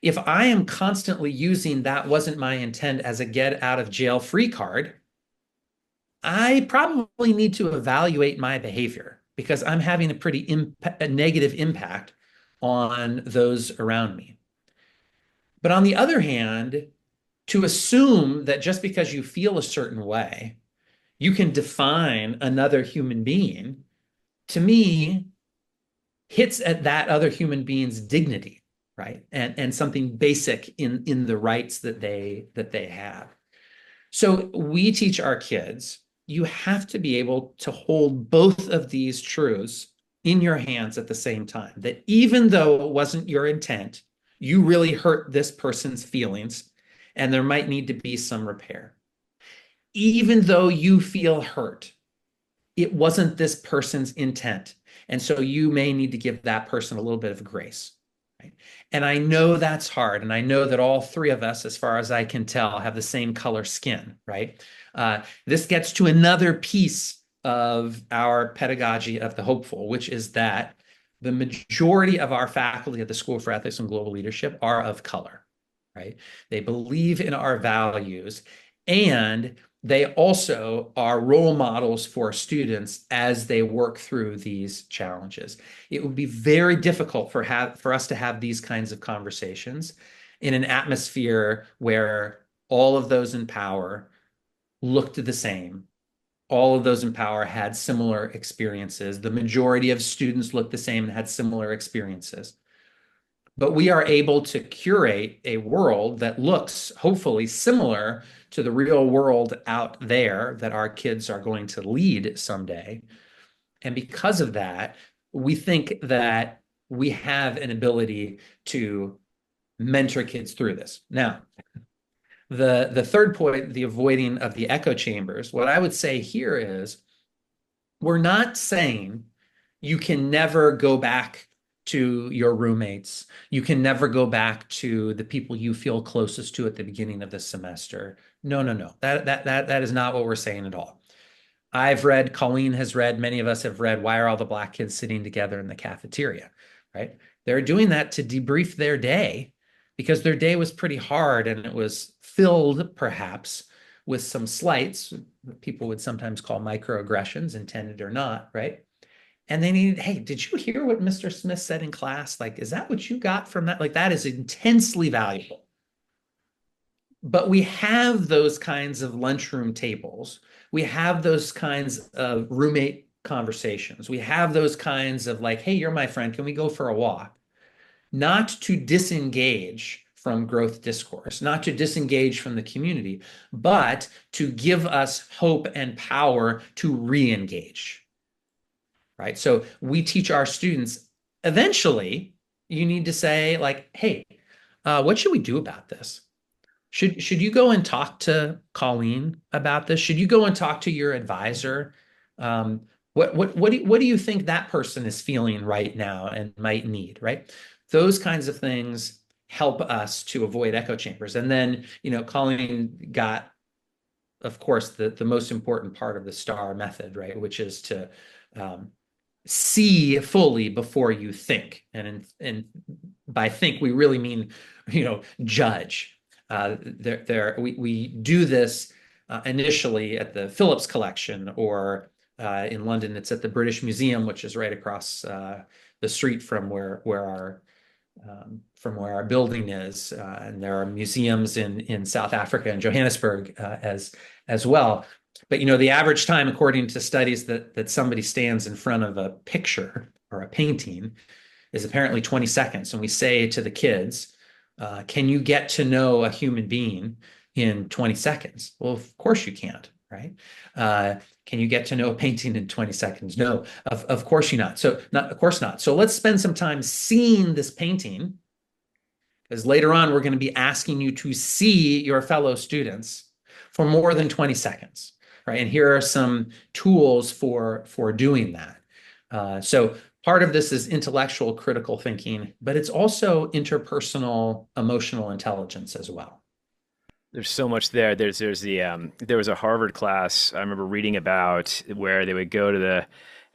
If I am constantly using that wasn't my intent as a get out of jail free card, I probably need to evaluate my behavior because I'm having a pretty negative impact on those around me. But on the other hand, to assume that just because you feel a certain way, you can define another human being, to me, hits at that other human being's dignity, right? And something basic in the rights that they have. So we teach our kids, you have to be able to hold both of these truths in your hands at the same time. That even though it wasn't your intent, you really hurt this person's feelings, and there might need to be some repair. Even though you feel hurt, it wasn't this person's intent. And so you may need to give that person a little bit of grace. Right? And I know that's hard. And I know that all three of us, as far as I can tell, have the same color skin, right? This gets to another piece of our pedagogy of the hopeful, which is that the majority of our faculty at the School for Ethics and Global Leadership are of color, right? They believe in our values, and they also are role models for students as they work through these challenges. It would be very difficult for us to have these kinds of conversations in an atmosphere where all of those in power looked the same. All of those in power had similar experiences. The majority of students looked the same and had similar experiences. But we are able to curate a world that looks hopefully similar to the real world out there that our kids are going to lead someday. And because of that, we think that we have an ability to mentor kids through this. Now, the third point, the avoiding of the echo chambers, what I would say here is we're not saying you can never go back to your roommates. You can never go back to the people you feel closest to at the beginning of the semester. No. That is not what we're saying at all. I've read, Colleen has read, many of us have read, Why Are All the Black Kids Sitting Together in the Cafeteria, right? They're doing that to debrief their day because their day was pretty hard and it was filled perhaps with some slights, people would sometimes call microaggressions, intended or not, right? And they needed, hey, did you hear what Mr. Smith said in class? Like, is that what you got from that? Like, that is intensely valuable. But we have those kinds of lunchroom tables. We have those kinds of roommate conversations. We have those kinds of like, hey, you're my friend. Can we go for a walk? Not to disengage from growth discourse, not to disengage from the community, but to give us hope and power to re-engage. Right? So we teach our students, eventually, you need to say like, hey, what should we do about this? Should you go and talk to Colleen about this? Should you go and talk to your advisor? What do you think that person is feeling right now and might need, right? Those kinds of things help us to avoid echo chambers. And then, Colleen got, of course, the most important part of the STAR method, right? Which is to see fully before you think. And by think, we really mean, judge. We do this initially at the Phillips Collection, or in London, it's at the British Museum, which is right across the street from where our building is. And there are museums in South Africa and Johannesburg as well. But the average time, according to studies, that somebody stands in front of a picture or a painting is apparently 20 seconds. And we say to the kids, can you get to know a human being in 20 seconds? Well, of course you can't, right? Can you get to know a painting in 20 seconds? No, of course you not. Of course not. So let's spend some time seeing this painting, because later on we're going to be asking you to see your fellow students for more than 20 seconds, right? And here are some tools for doing that. So part of this is intellectual critical thinking, but it's also interpersonal emotional intelligence as well. There's so much there. There was a Harvard class I remember reading about where they would go to the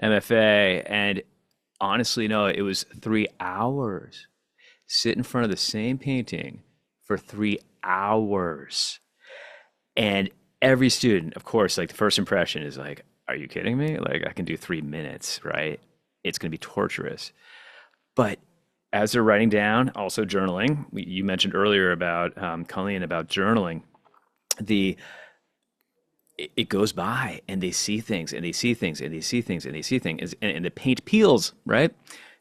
MFA, and honestly, no, it was 3 hours. Sit in front of the same painting for 3 hours. And every student, of course, like the first impression is like, are you kidding me? Like I can do 3 minutes, right? It's going to be torturous. But as they're writing down, also journaling, you mentioned earlier about Colleen, about journaling, it goes by and they see things and they see things and they see things and they see things and the paint peels, right?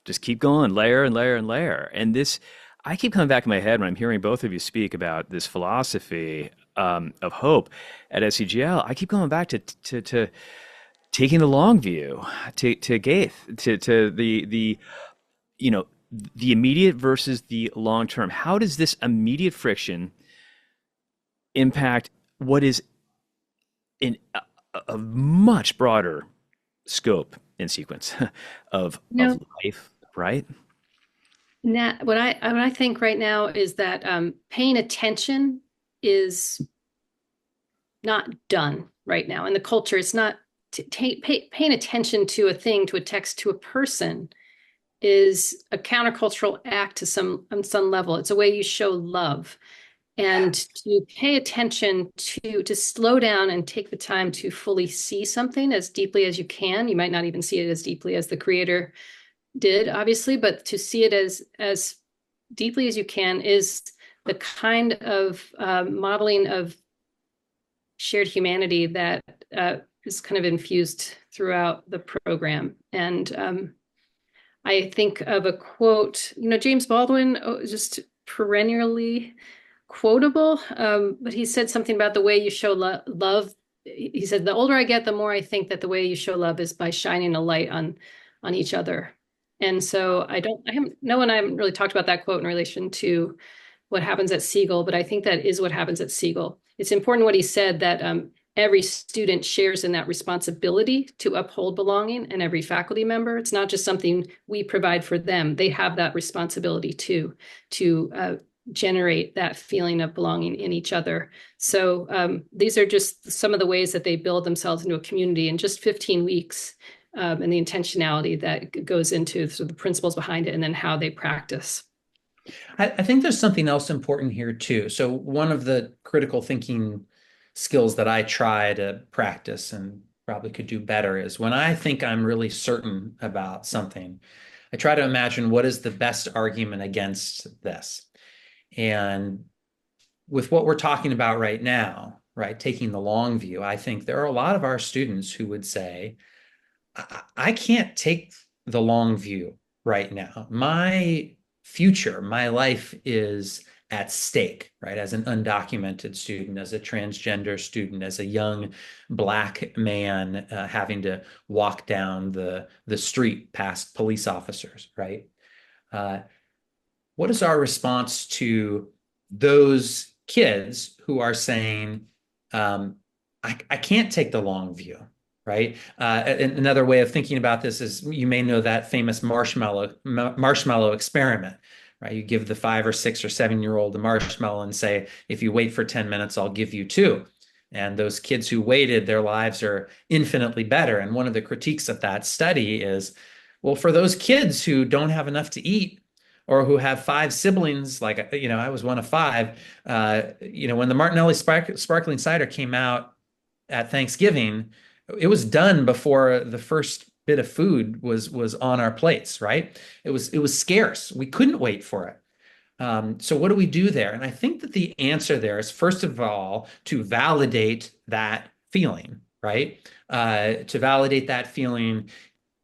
Just keep going, layer and layer and layer. And this, I keep coming back in my head when I'm hearing both of you speak about this philosophy of hope at SEGL. I keep going back to taking the long view, to Gaith, to the the immediate versus the long term. How does this immediate friction impact what is in a much broader scope and sequence of life, right? Now, what I think right now is that paying attention is not done right now in the culture. It's not paying attention to a thing, to a text, to a person is a countercultural act on some level. It's a way you show love. And to pay attention, to slow down and take the time to fully see something as deeply as you can. You might not even see it as deeply as the creator did, obviously, but to see it as deeply as you can is the kind of modeling of shared humanity that is kind of infused throughout the program. And I think of a quote, James Baldwin, just perennially quotable, but he said something about the way you show love. He said, the older I get, the more I think that the way you show love is by shining a light on each other. And so no one I haven't really talked about that quote in relation to what happens at SEGL, but I think that is what happens at SEGL. It's important what he said, that every student shares in that responsibility to uphold belonging, and every faculty member. It's not just something we provide for them. They have that responsibility too, to generate that feeling of belonging in each other. So these are just some of the ways that they build themselves into a community in just 15 weeks, and the intentionality that goes into sort of the principles behind it and then how they practice. I think there's something else important here too. So one of the critical thinking skills that I try to practice and probably could do better is when I think I'm really certain about something, I try to imagine what is the best argument against this. And with what we're talking about right now, right, taking the long view, I think there are a lot of our students who would say, I can't take the long view right now. My future, my life is at stake, right? As an undocumented student, as a transgender student, as a young Black man having to walk down the street past police officers, right? What is our response to those kids who are saying, I can't take the long view, right? Another way of thinking about this is, you may know that famous marshmallow experiment, right? You give the 5 or 6 or 7-year-old a marshmallow and say, if you wait for 10 minutes, I'll give you 2. And those kids who waited, their lives are infinitely better. And one of the critiques of that study is, well, for those kids who don't have enough to eat, or who have 5 siblings, like, I was one of 5, when the Martinelli sparkling cider came out at Thanksgiving, it was done before the first bit of food was on our plates, right? It was scarce. We couldn't wait for it. So what do we do there? And I think that the answer there is, first of all, to validate that feeling, right? To validate that feeling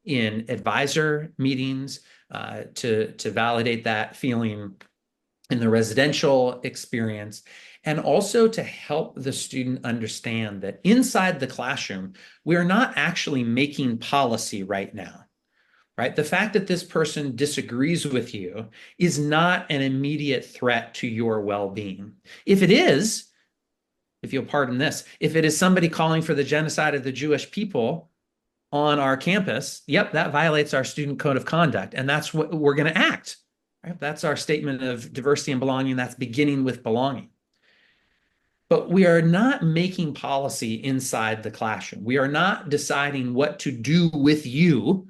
in advisor meetings, to validate that feeling in the residential experience, and also to help the student understand that inside the classroom, we are not actually making policy right now, right? The fact that this person disagrees with you is not an immediate threat to your well-being. If it is, if you'll pardon this, if it is somebody calling for the genocide of the Jewish people on our campus, yep, that violates our student code of conduct, and that's what we're going to act. Right? That's our statement of diversity and belonging. That's beginning with belonging. But we are not making policy inside the classroom. We are not deciding what to do with you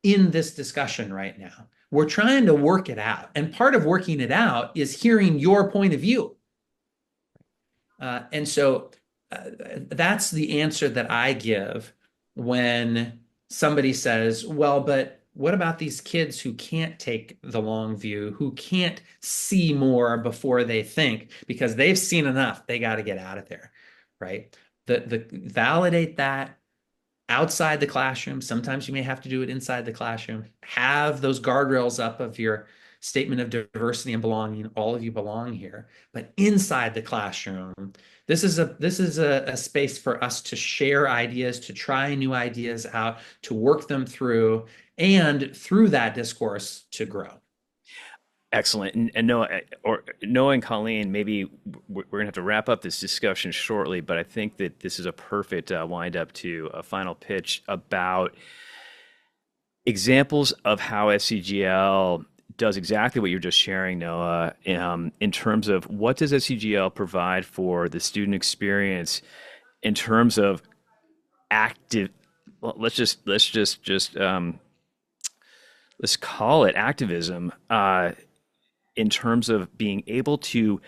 in this discussion right now. We're trying to work it out. And part of working it out is hearing your point of view. And so that's the answer that I give when somebody says, well, but what about these kids who can't take the long view, who can't see more before they think because they've seen enough, they got to get out of there, right? The validate that outside the classroom. Sometimes you may have to do it inside the classroom. Have those guardrails up of your statement of diversity and belonging. All of you belong here. But inside the classroom, this is a space for us to share ideas, to try new ideas out, to work them through, and through that discourse to grow. Excellent. And Noah and Colleen, maybe we're going to have to wrap up this discussion shortly, but I think that this is a perfect wind up to a final pitch about examples of how SEGL does exactly what you're just sharing, Noah, in terms of what does SEGL provide for the student experience in terms of active, well, let's call it activism, in terms of being able to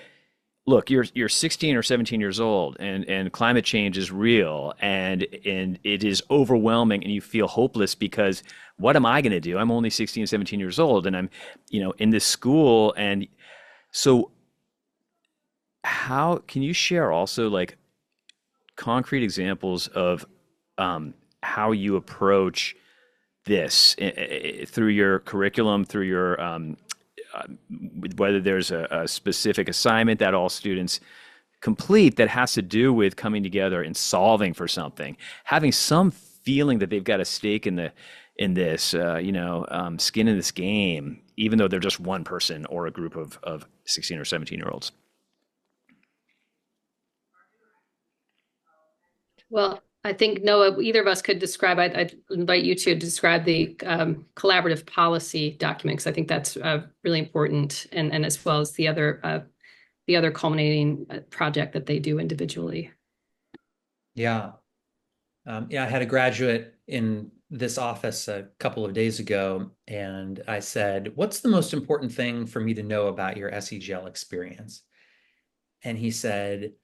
look, you're 16 or 17 years old, and climate change is real, and it is overwhelming, and you feel hopeless because what am I going to do? I'm only 16, 17 years old, and I'm, in this school, and so how can you share also like concrete examples of how you approach this through your curriculum, through your whether there's a specific assignment that all students complete that has to do with coming together and solving for something, having some feeling that they've got a stake in this, skin in this game, even though they're just one person or a group of 16 or 17-year-olds. Well, I think, Noah, either of us could describe, I'd invite you to describe the collaborative policy document, because I think that's really important, and as well as the other culminating project that they do individually. Yeah. I had a graduate in this office a couple of days ago, and I said, what's the most important thing for me to know about your SEGL experience? And he said,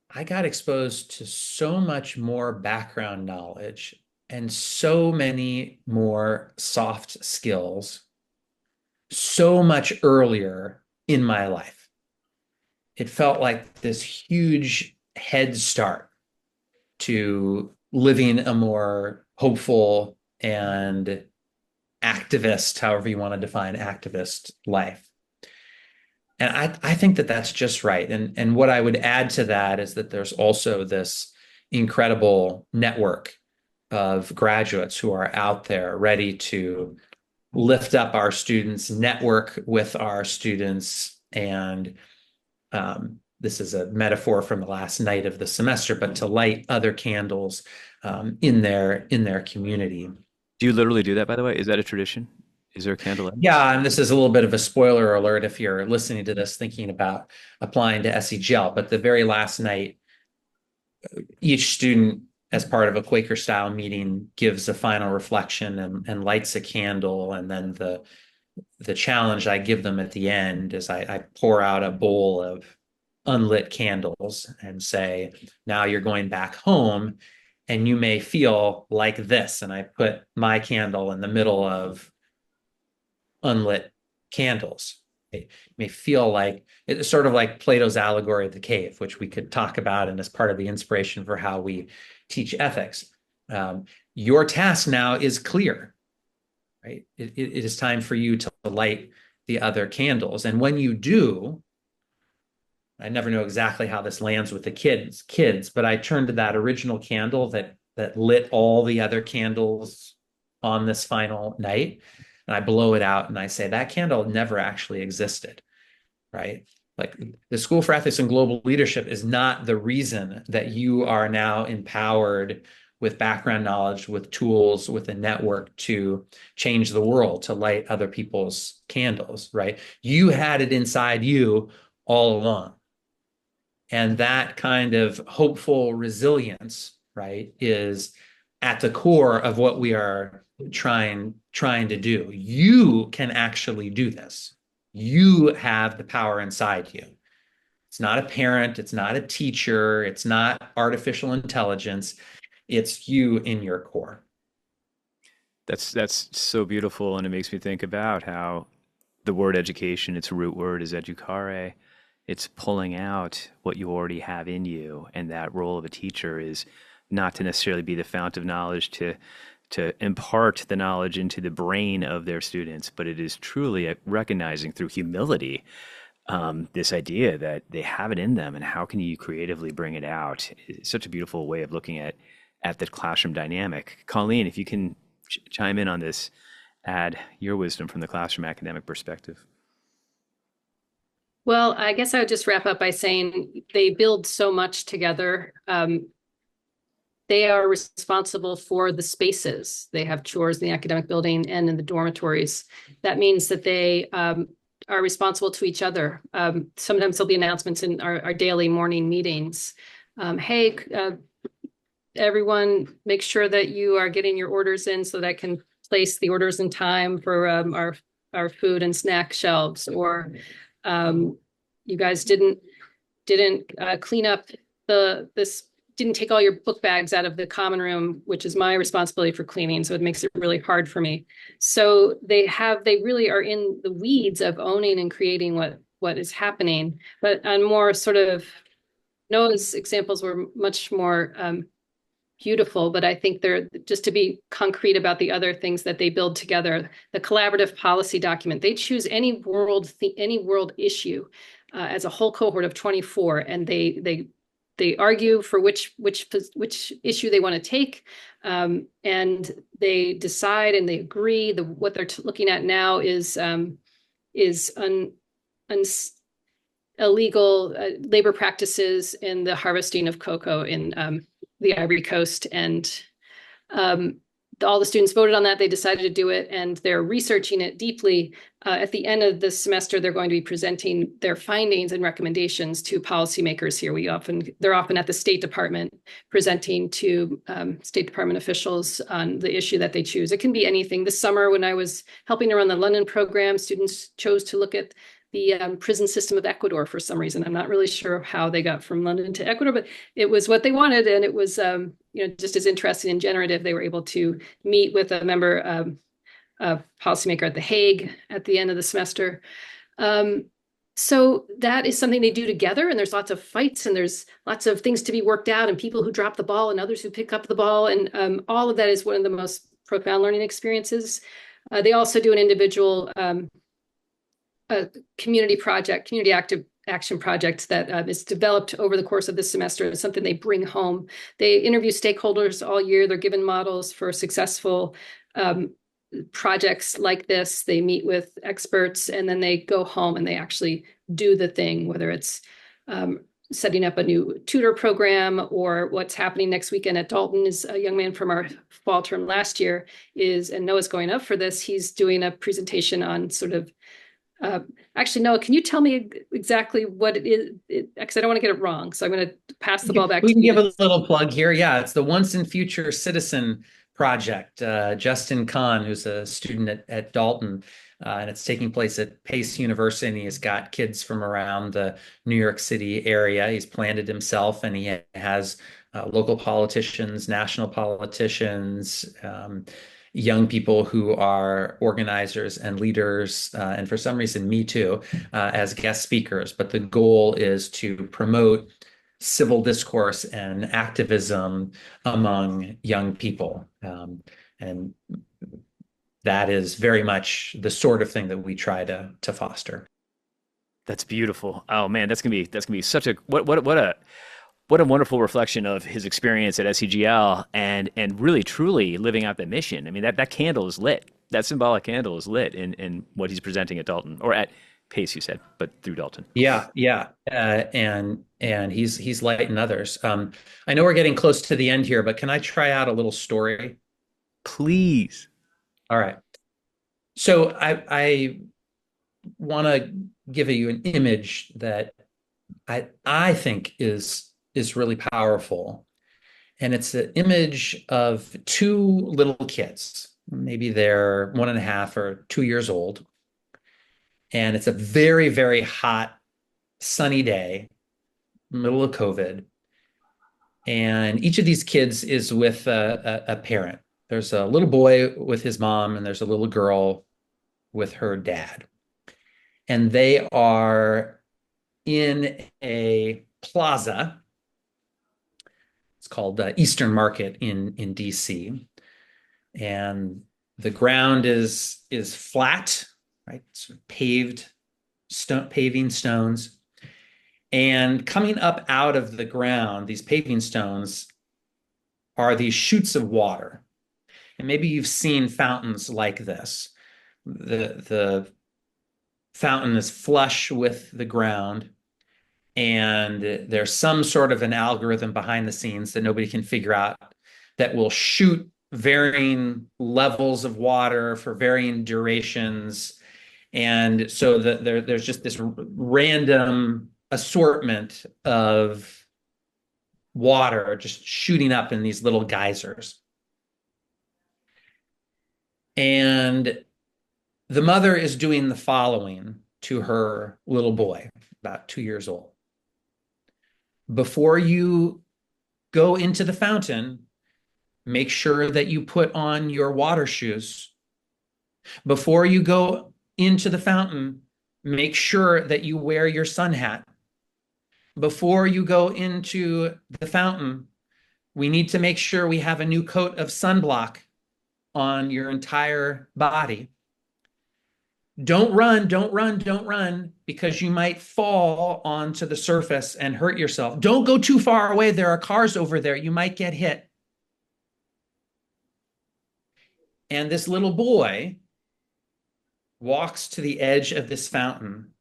I got exposed to so much more background knowledge and so many more soft skills so much earlier in my life. It felt like this huge head start to living a more hopeful and activist, however you want to define activist life. And I think that that's just right. And what I would add to that is that there's also this incredible network of graduates who are out there ready to lift up our students, network with our students, and this is a metaphor from the last night of the semester, but to light other candles in their community. Do you literally do that, by the way? Is that a tradition? Is there a candle? Yeah, and this is a little bit of a spoiler alert if you're listening to this thinking about applying to SEGL, but the very last night, each student, as part of a Quaker style meeting, gives a final reflection and lights a candle. And then the challenge I give them at the end is I pour out a bowl of unlit candles and say, now you're going back home and you may feel like this. And I put my candle in the middle of unlit candles. It may feel like it's sort of like Plato's allegory of the cave, which we could talk about and as part of the inspiration for how we teach ethics. Your task now is clear, right? It is time for you to light the other candles. And when you do, I never know exactly how this lands with the kids, but I turn to that original candle that lit all the other candles on this final night, and I blow it out and I say that candle never actually existed, right? Like the School for Ethics and Global Leadership is not the reason that you are now empowered with background knowledge, with tools, with a network to change the world, to light other people's candles, right? You had it inside you all along. And that kind of hopeful resilience, right, is at the core of what we are trying to do. You can actually do this. You have the power inside you. It's not a parent, it's not a teacher, it's not artificial intelligence. It's you in your core. That's so beautiful, and it makes me think about how the word education, its root word is educare. It's pulling out what you already have in you, and that role of a teacher is not to necessarily be the fount of knowledge to impart the knowledge into the brain of their students, but it is truly recognizing through humility this idea that they have it in them, and how can you creatively bring it out? It's such a beautiful way of looking at the classroom dynamic. Colleen, if you can chime in on this, add your wisdom from the classroom academic perspective. Well, I guess I would just wrap up by saying they build so much together. They are responsible for the spaces. They have chores in the academic building and in the dormitories. That means that they are responsible to each other. Sometimes there'll be announcements in our daily morning meetings. Hey, everyone, make sure that you are getting your orders in so that I can place the orders in time for our food and snack shelves. Or you guys didn't clean up didn't take all your book bags out of the common room, which is my responsibility for cleaning. So it makes it really hard for me. So they really are in the weeds of owning and creating what is happening. But on more sort of, Noah's examples were much more beautiful, but I think they're, just to be concrete about the other things that they build together, the collaborative policy document, they choose any world issue as a whole cohort of 24, and they argue for which issue they want to take, and they decide and they agree. What they're looking at now is illegal labor practices in the harvesting of cocoa in the Ivory Coast, and all the students voted on that. They decided to do it, and they're researching it deeply. At the end of the semester, they're going to be presenting their findings and recommendations to policymakers here. They're often at the State Department presenting to State Department officials on the issue that they choose. It can be anything. This summer, when I was helping to run the London program, students chose to look at the prison system of Ecuador for some reason. I'm not really sure how they got from London to Ecuador, but it was what they wanted, and it was just as interesting and generative. They were able to meet with a member policymaker at The Hague at the end of the semester. So that is something they do together, and there's lots of fights, and there's lots of things to be worked out, and people who drop the ball and others who pick up the ball, and all of that is one of the most profound learning experiences. They also do an individual a community active action project that is developed over the course of this semester. It's something they bring home. They interview stakeholders all year. They're given models for successful projects like this. They meet with experts, and then they go home and they actually do the thing, whether it's setting up a new tutor program, or what's happening next weekend at Dalton is a young man from our fall term last year and Noah's going up for this. He's doing a presentation on sort of, actually, Noah, can you tell me exactly what it is? Because I don't want to get it wrong. So I'm going to pass the ball back to you. We can give a little plug here. Yeah, it's the Once and Future Citizen Project. Justin Kahn, who's a student at Dalton, and it's taking place at Pace University. He's got kids from around the New York City area. He's planned it himself, and he has local politicians, national politicians, young people who are organizers and leaders, and for some reason, me too, as guest speakers. But the goal is to promote civil discourse and activism among young people. And that is very much the sort of thing that we try to foster. That's beautiful. Oh man, that's gonna be such a what a wonderful reflection of his experience at SEGL and really truly living out that mission. I mean, that candle is lit. That symbolic candle is lit in what he's presenting at Dalton, or at Pace, you said, but through Dalton. Yeah. And he's lighting others. I know we're getting close to the end here, but can I try out a little story? Please. All right. So I want to give you an image that I think is really powerful. And it's an image of two little kids. Maybe they're 1.5 or 2 years old. And it's a very, very hot, sunny day, middle of COVID. And each of these kids is with a parent. There's a little boy with his mom, and there's a little girl with her dad. And they are in a plaza. It's called Eastern Market in DC. And the ground is flat, right? Sort of paving stones. And coming up out of the ground, these paving stones are these chutes of water. And maybe you've seen fountains like this. The fountain is flush with the ground, and there's some sort of an algorithm behind the scenes that nobody can figure out that will shoot varying levels of water for varying durations. And so there's just this random assortment of water just shooting up in these little geysers. And the mother is doing the following to her little boy, about 2 years old. Before you go into the fountain, make sure that you put on your water shoes. Before you go into the fountain, make sure that you wear your sun hat. Before you go into the fountain, we need to make sure we have a new coat of sunblock on your entire body. Don't run, because you might fall onto the surface and hurt yourself. Don't go too far away. There are cars over there. You might get hit. And this little boy walks to the edge of this fountain,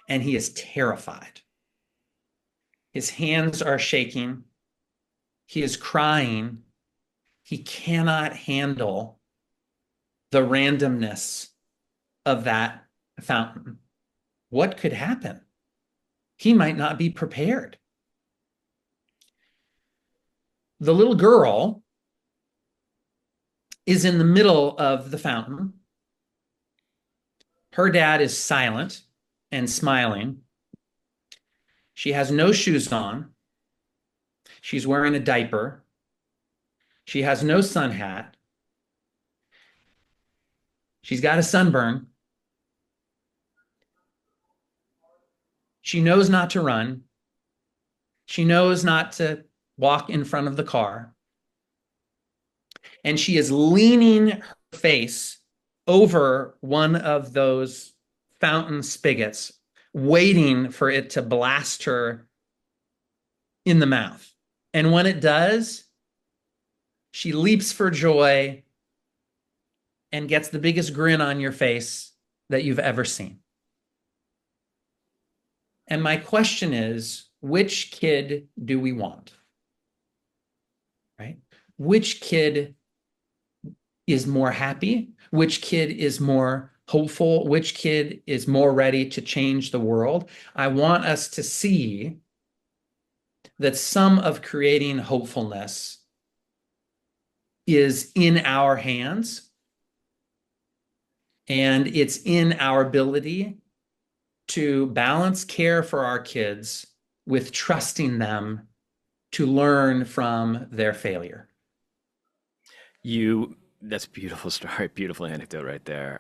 and he is terrified. His hands are shaking. He is crying. He cannot handle the randomness of that fountain. What could happen? He might not be prepared. The little girl is in the middle of the fountain. Her dad is silent and smiling. She has no shoes on. She's wearing a diaper. She has no sun hat. She's got a sunburn. She knows not to run. She knows not to walk in front of the car. And she is leaning her face over one of those fountain spigots, waiting for it to blast her in the mouth. And when it does, she leaps for joy and gets the biggest grin on your face that you've ever seen. And my question is, which kid do we want? Right? Which kid is more happy? Which kid is more hopeful? Which kid is more ready to change the world? I want us to see that some of creating hopefulness is in our hands, and it's in our ability to balance care for our kids with trusting them to learn from their failure. That's a beautiful story, beautiful anecdote right there.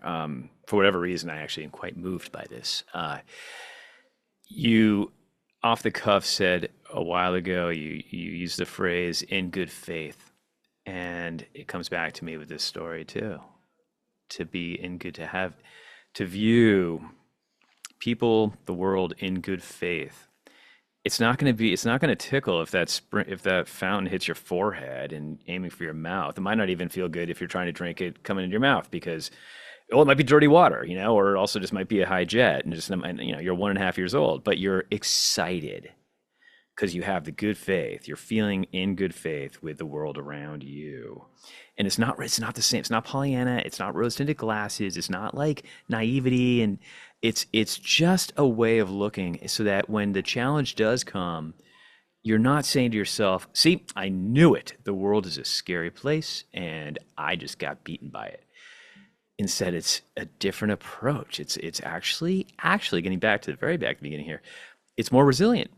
For whatever reason, I actually am quite moved by this. You, off the cuff, said a while ago, you used the phrase "in good faith," and it comes back to me with this story too. To be in good, to view people, the world in good faith. It's not going to tickle if that fountain hits your forehead and aiming for your mouth. It might not even feel good if you're trying to drink it coming into your mouth because, well, it might be dirty water, or also just might be a high jet and you're 1.5 years old, but you're excited because you have the good faith. You're feeling in good faith with the world around you. And it's not the same. It's not Pollyanna. It's not rose-tinted glasses. It's not like naivety. And it's just a way of looking so that when the challenge does come, you're not saying to yourself, see, I knew it. The world is a scary place and I just got beaten by it. Instead, it's a different approach. It's actually getting back to the very back at the beginning here. It's more resilient.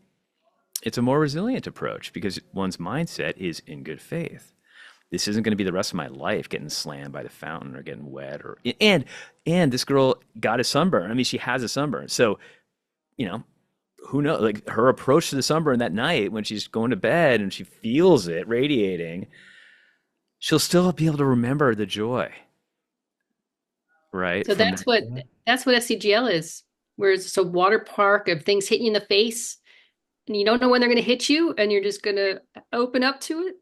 It's a more resilient approach because one's mindset is in good faith. This isn't going to be the rest of my life getting slammed by the fountain or getting wet and this girl got a sunburn. I mean, she has a sunburn. So, who knows, like her approach to the sunburn that night when she's going to bed and she feels it radiating, she'll still be able to remember the joy. Right. So that's what SEGL is, where it's a water park of things hitting you in the face and you don't know when they're going to hit you and you're just going to open up to it.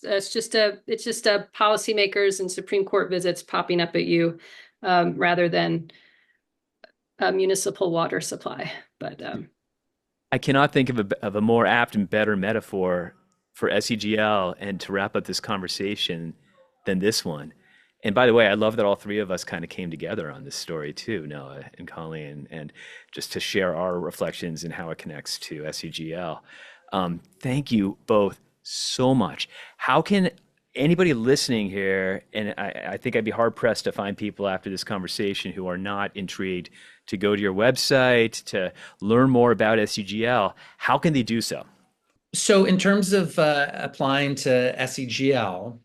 It's just policymakers and Supreme Court visits popping up at you rather than a municipal water supply. But I cannot think of a more apt and better metaphor for SEGL and to wrap up this conversation than this one. And by the way, I love that all three of us kind of came together on this story too, Noah and Colleen, and just to share our reflections and how it connects to SEGL. Thank you both so much. How can anybody listening here, and I think I'd be hard pressed to find people after this conversation who are not intrigued to go to your website to learn more about SEGL, how can they do so? So in terms of applying to SEGL,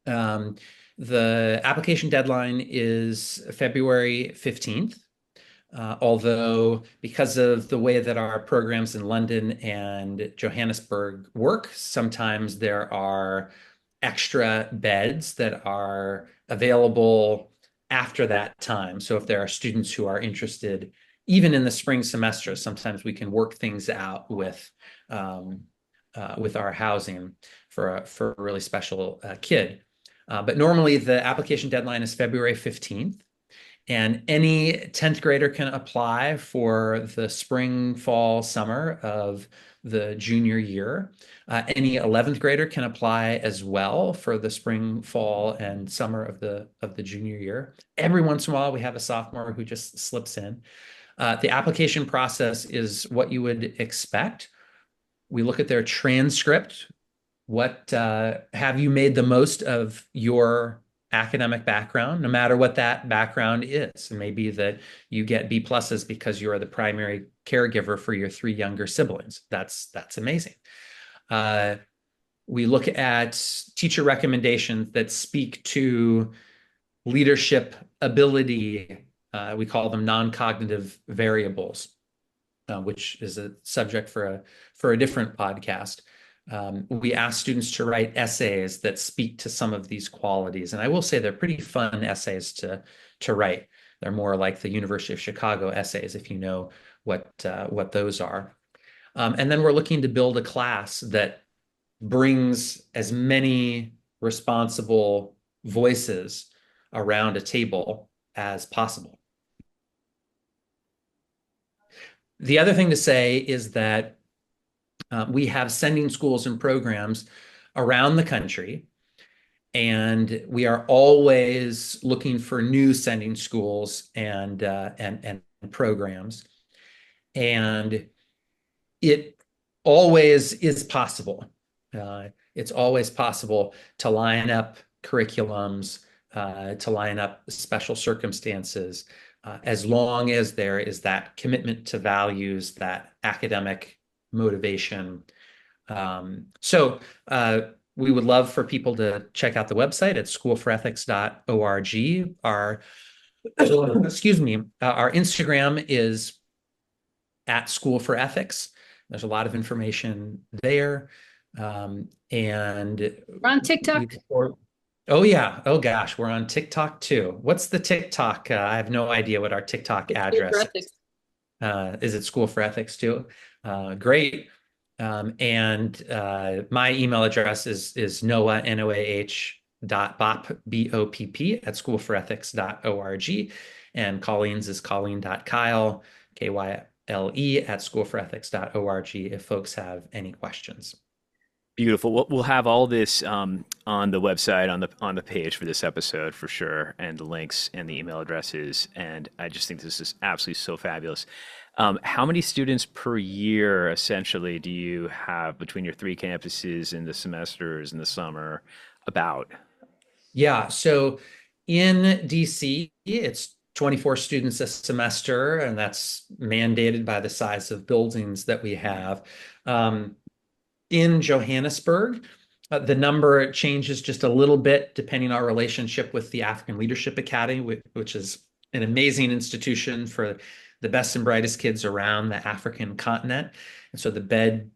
the application deadline is February 15th. Although because of the way that our programs in London and Johannesburg work, sometimes there are extra beds that are available after that time. So if there are students who are interested, even in the spring semester, sometimes we can work things out with our housing for a really special kid. But normally the application deadline is February 15th. And any 10th grader can apply for the spring, fall, summer of the junior year. Any 11th grader can apply as well for the spring, fall, and summer of the junior year. Every once in a while, we have a sophomore who just slips in. The application process is what you would expect. We look at their transcript. What have you made the most of your academic background, no matter what that background is? It may be that you get B pluses because you are the primary caregiver for your 3 younger siblings. That's amazing. We look at teacher recommendations that speak to leadership ability. We call them non-cognitive variables, which is a subject for a different podcast. We ask students to write essays that speak to some of these qualities. And I will say they're pretty fun essays to write. They're more like the University of Chicago essays, if you know what those are. And then we're looking to build a class that brings as many responsible voices around a table as possible. The other thing to say is that we have sending schools and programs around the country, and we are always looking for new sending schools and programs. And it always is possible. It's always possible to line up curriculums, to line up special circumstances, as long as there is that commitment to values, that academic motivation. So we would love for people to check out the website at schoolforethics.org. Our our Instagram is at School for Ethics. There's a lot of information there. And We're on TikTok. Oh yeah. Oh gosh, we're on TikTok too. What's the TikTok? I have no idea what our TikTok address is. Is it School for Ethics too? Great. And my email address is Noah, Noah.Bopp, BOPP at schoolforethics.org. And Colleen's is Colleen.Kyle, KYLE at schoolforethics.org if folks have any questions. Beautiful. We'll have all this on the website, on the page for this episode for sure, and the links and the email addresses. And I just think this is absolutely so fabulous. How many students per year, essentially, do you have between your 3 campuses in the semesters in the summer? About? Yeah, so in DC, it's 24 students a semester, and that's mandated by the size of buildings that we have. In Johannesburg, the number changes just a little bit depending on our relationship with the African Leadership Academy, which is an amazing institution for the best and brightest kids around the African continent. And so the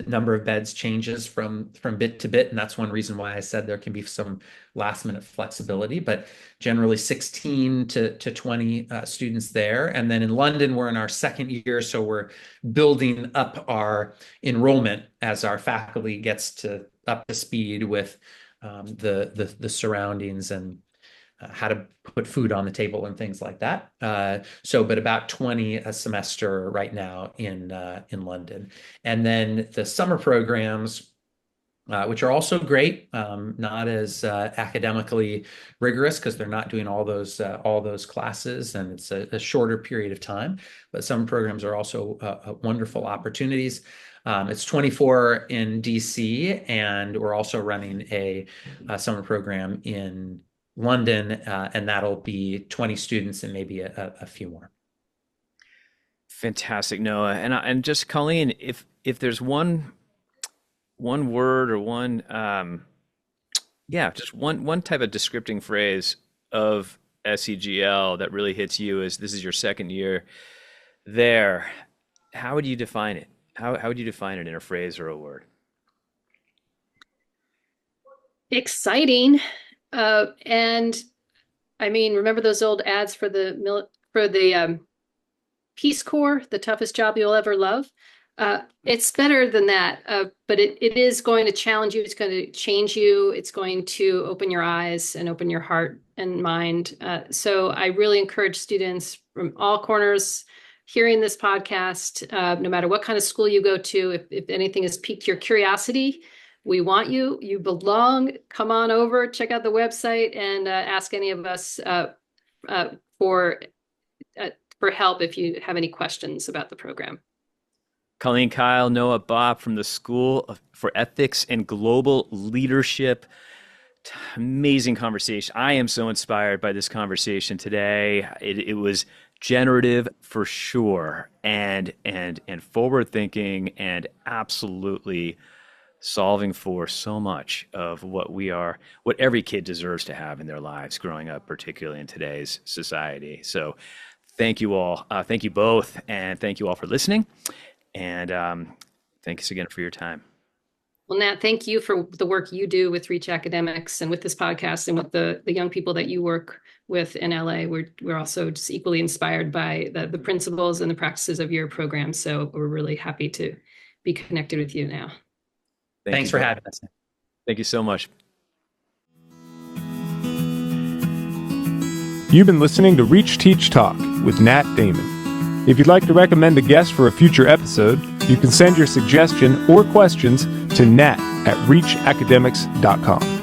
number of beds changes from bit to bit. And that's one reason why I said there can be some last minute flexibility, but generally 16 to 20 students there. And then in London, we're in our second year. So we're building up our enrollment as our faculty gets up to speed with the surroundings and how to put food on the table and things like that. But about 20 a semester right now in London. And then the summer programs, which are also great, not as academically rigorous because they're not doing all those classes, and it's a shorter period of time. But summer programs are also wonderful opportunities. It's 24 in DC, and we're also running a summer program in London, and that'll be 20 students and maybe a few more. Fantastic, Noah. And just Colleen, if there's one word or one type of descripting phrase of SEGL that really hits you as this is your second year there, how would you define it? How would you define it in a phrase or a word? Exciting. And I mean, remember those old ads for the Peace Corps, the toughest job you'll ever love? It's better than that, but it is going to challenge you. It's going to change you. It's going to open your eyes and open your heart and mind. So I really encourage students from all corners hearing this podcast, no matter what kind of school you go to, if anything has piqued your curiosity, we want you. You belong. Come on over, check out the website, and ask any of us for help if you have any questions about the program. Colleen Kyle, Noah Bopp from the School for Ethics and Global Leadership. Amazing conversation. I am so inspired by this conversation today. It was generative for sure, and forward thinking, and absolutely solving for so much of what every kid deserves to have in their lives growing up, particularly in today's society. So thank you all. Thank you both. And thank you all for listening. And thanks again for your time. Well, Nat, thank you for the work you do with Reach Academics and with this podcast and with the young people that you work with in LA. We're also just equally inspired by the principles and the practices of your program. So we're really happy to be connected with you now. Thanks for having us. Thank you so much. You've been listening to Reach Teach Talk with Nat Damon. If you'd like to recommend a guest for a future episode, you can send your suggestion or questions to nat@reachacademics.com.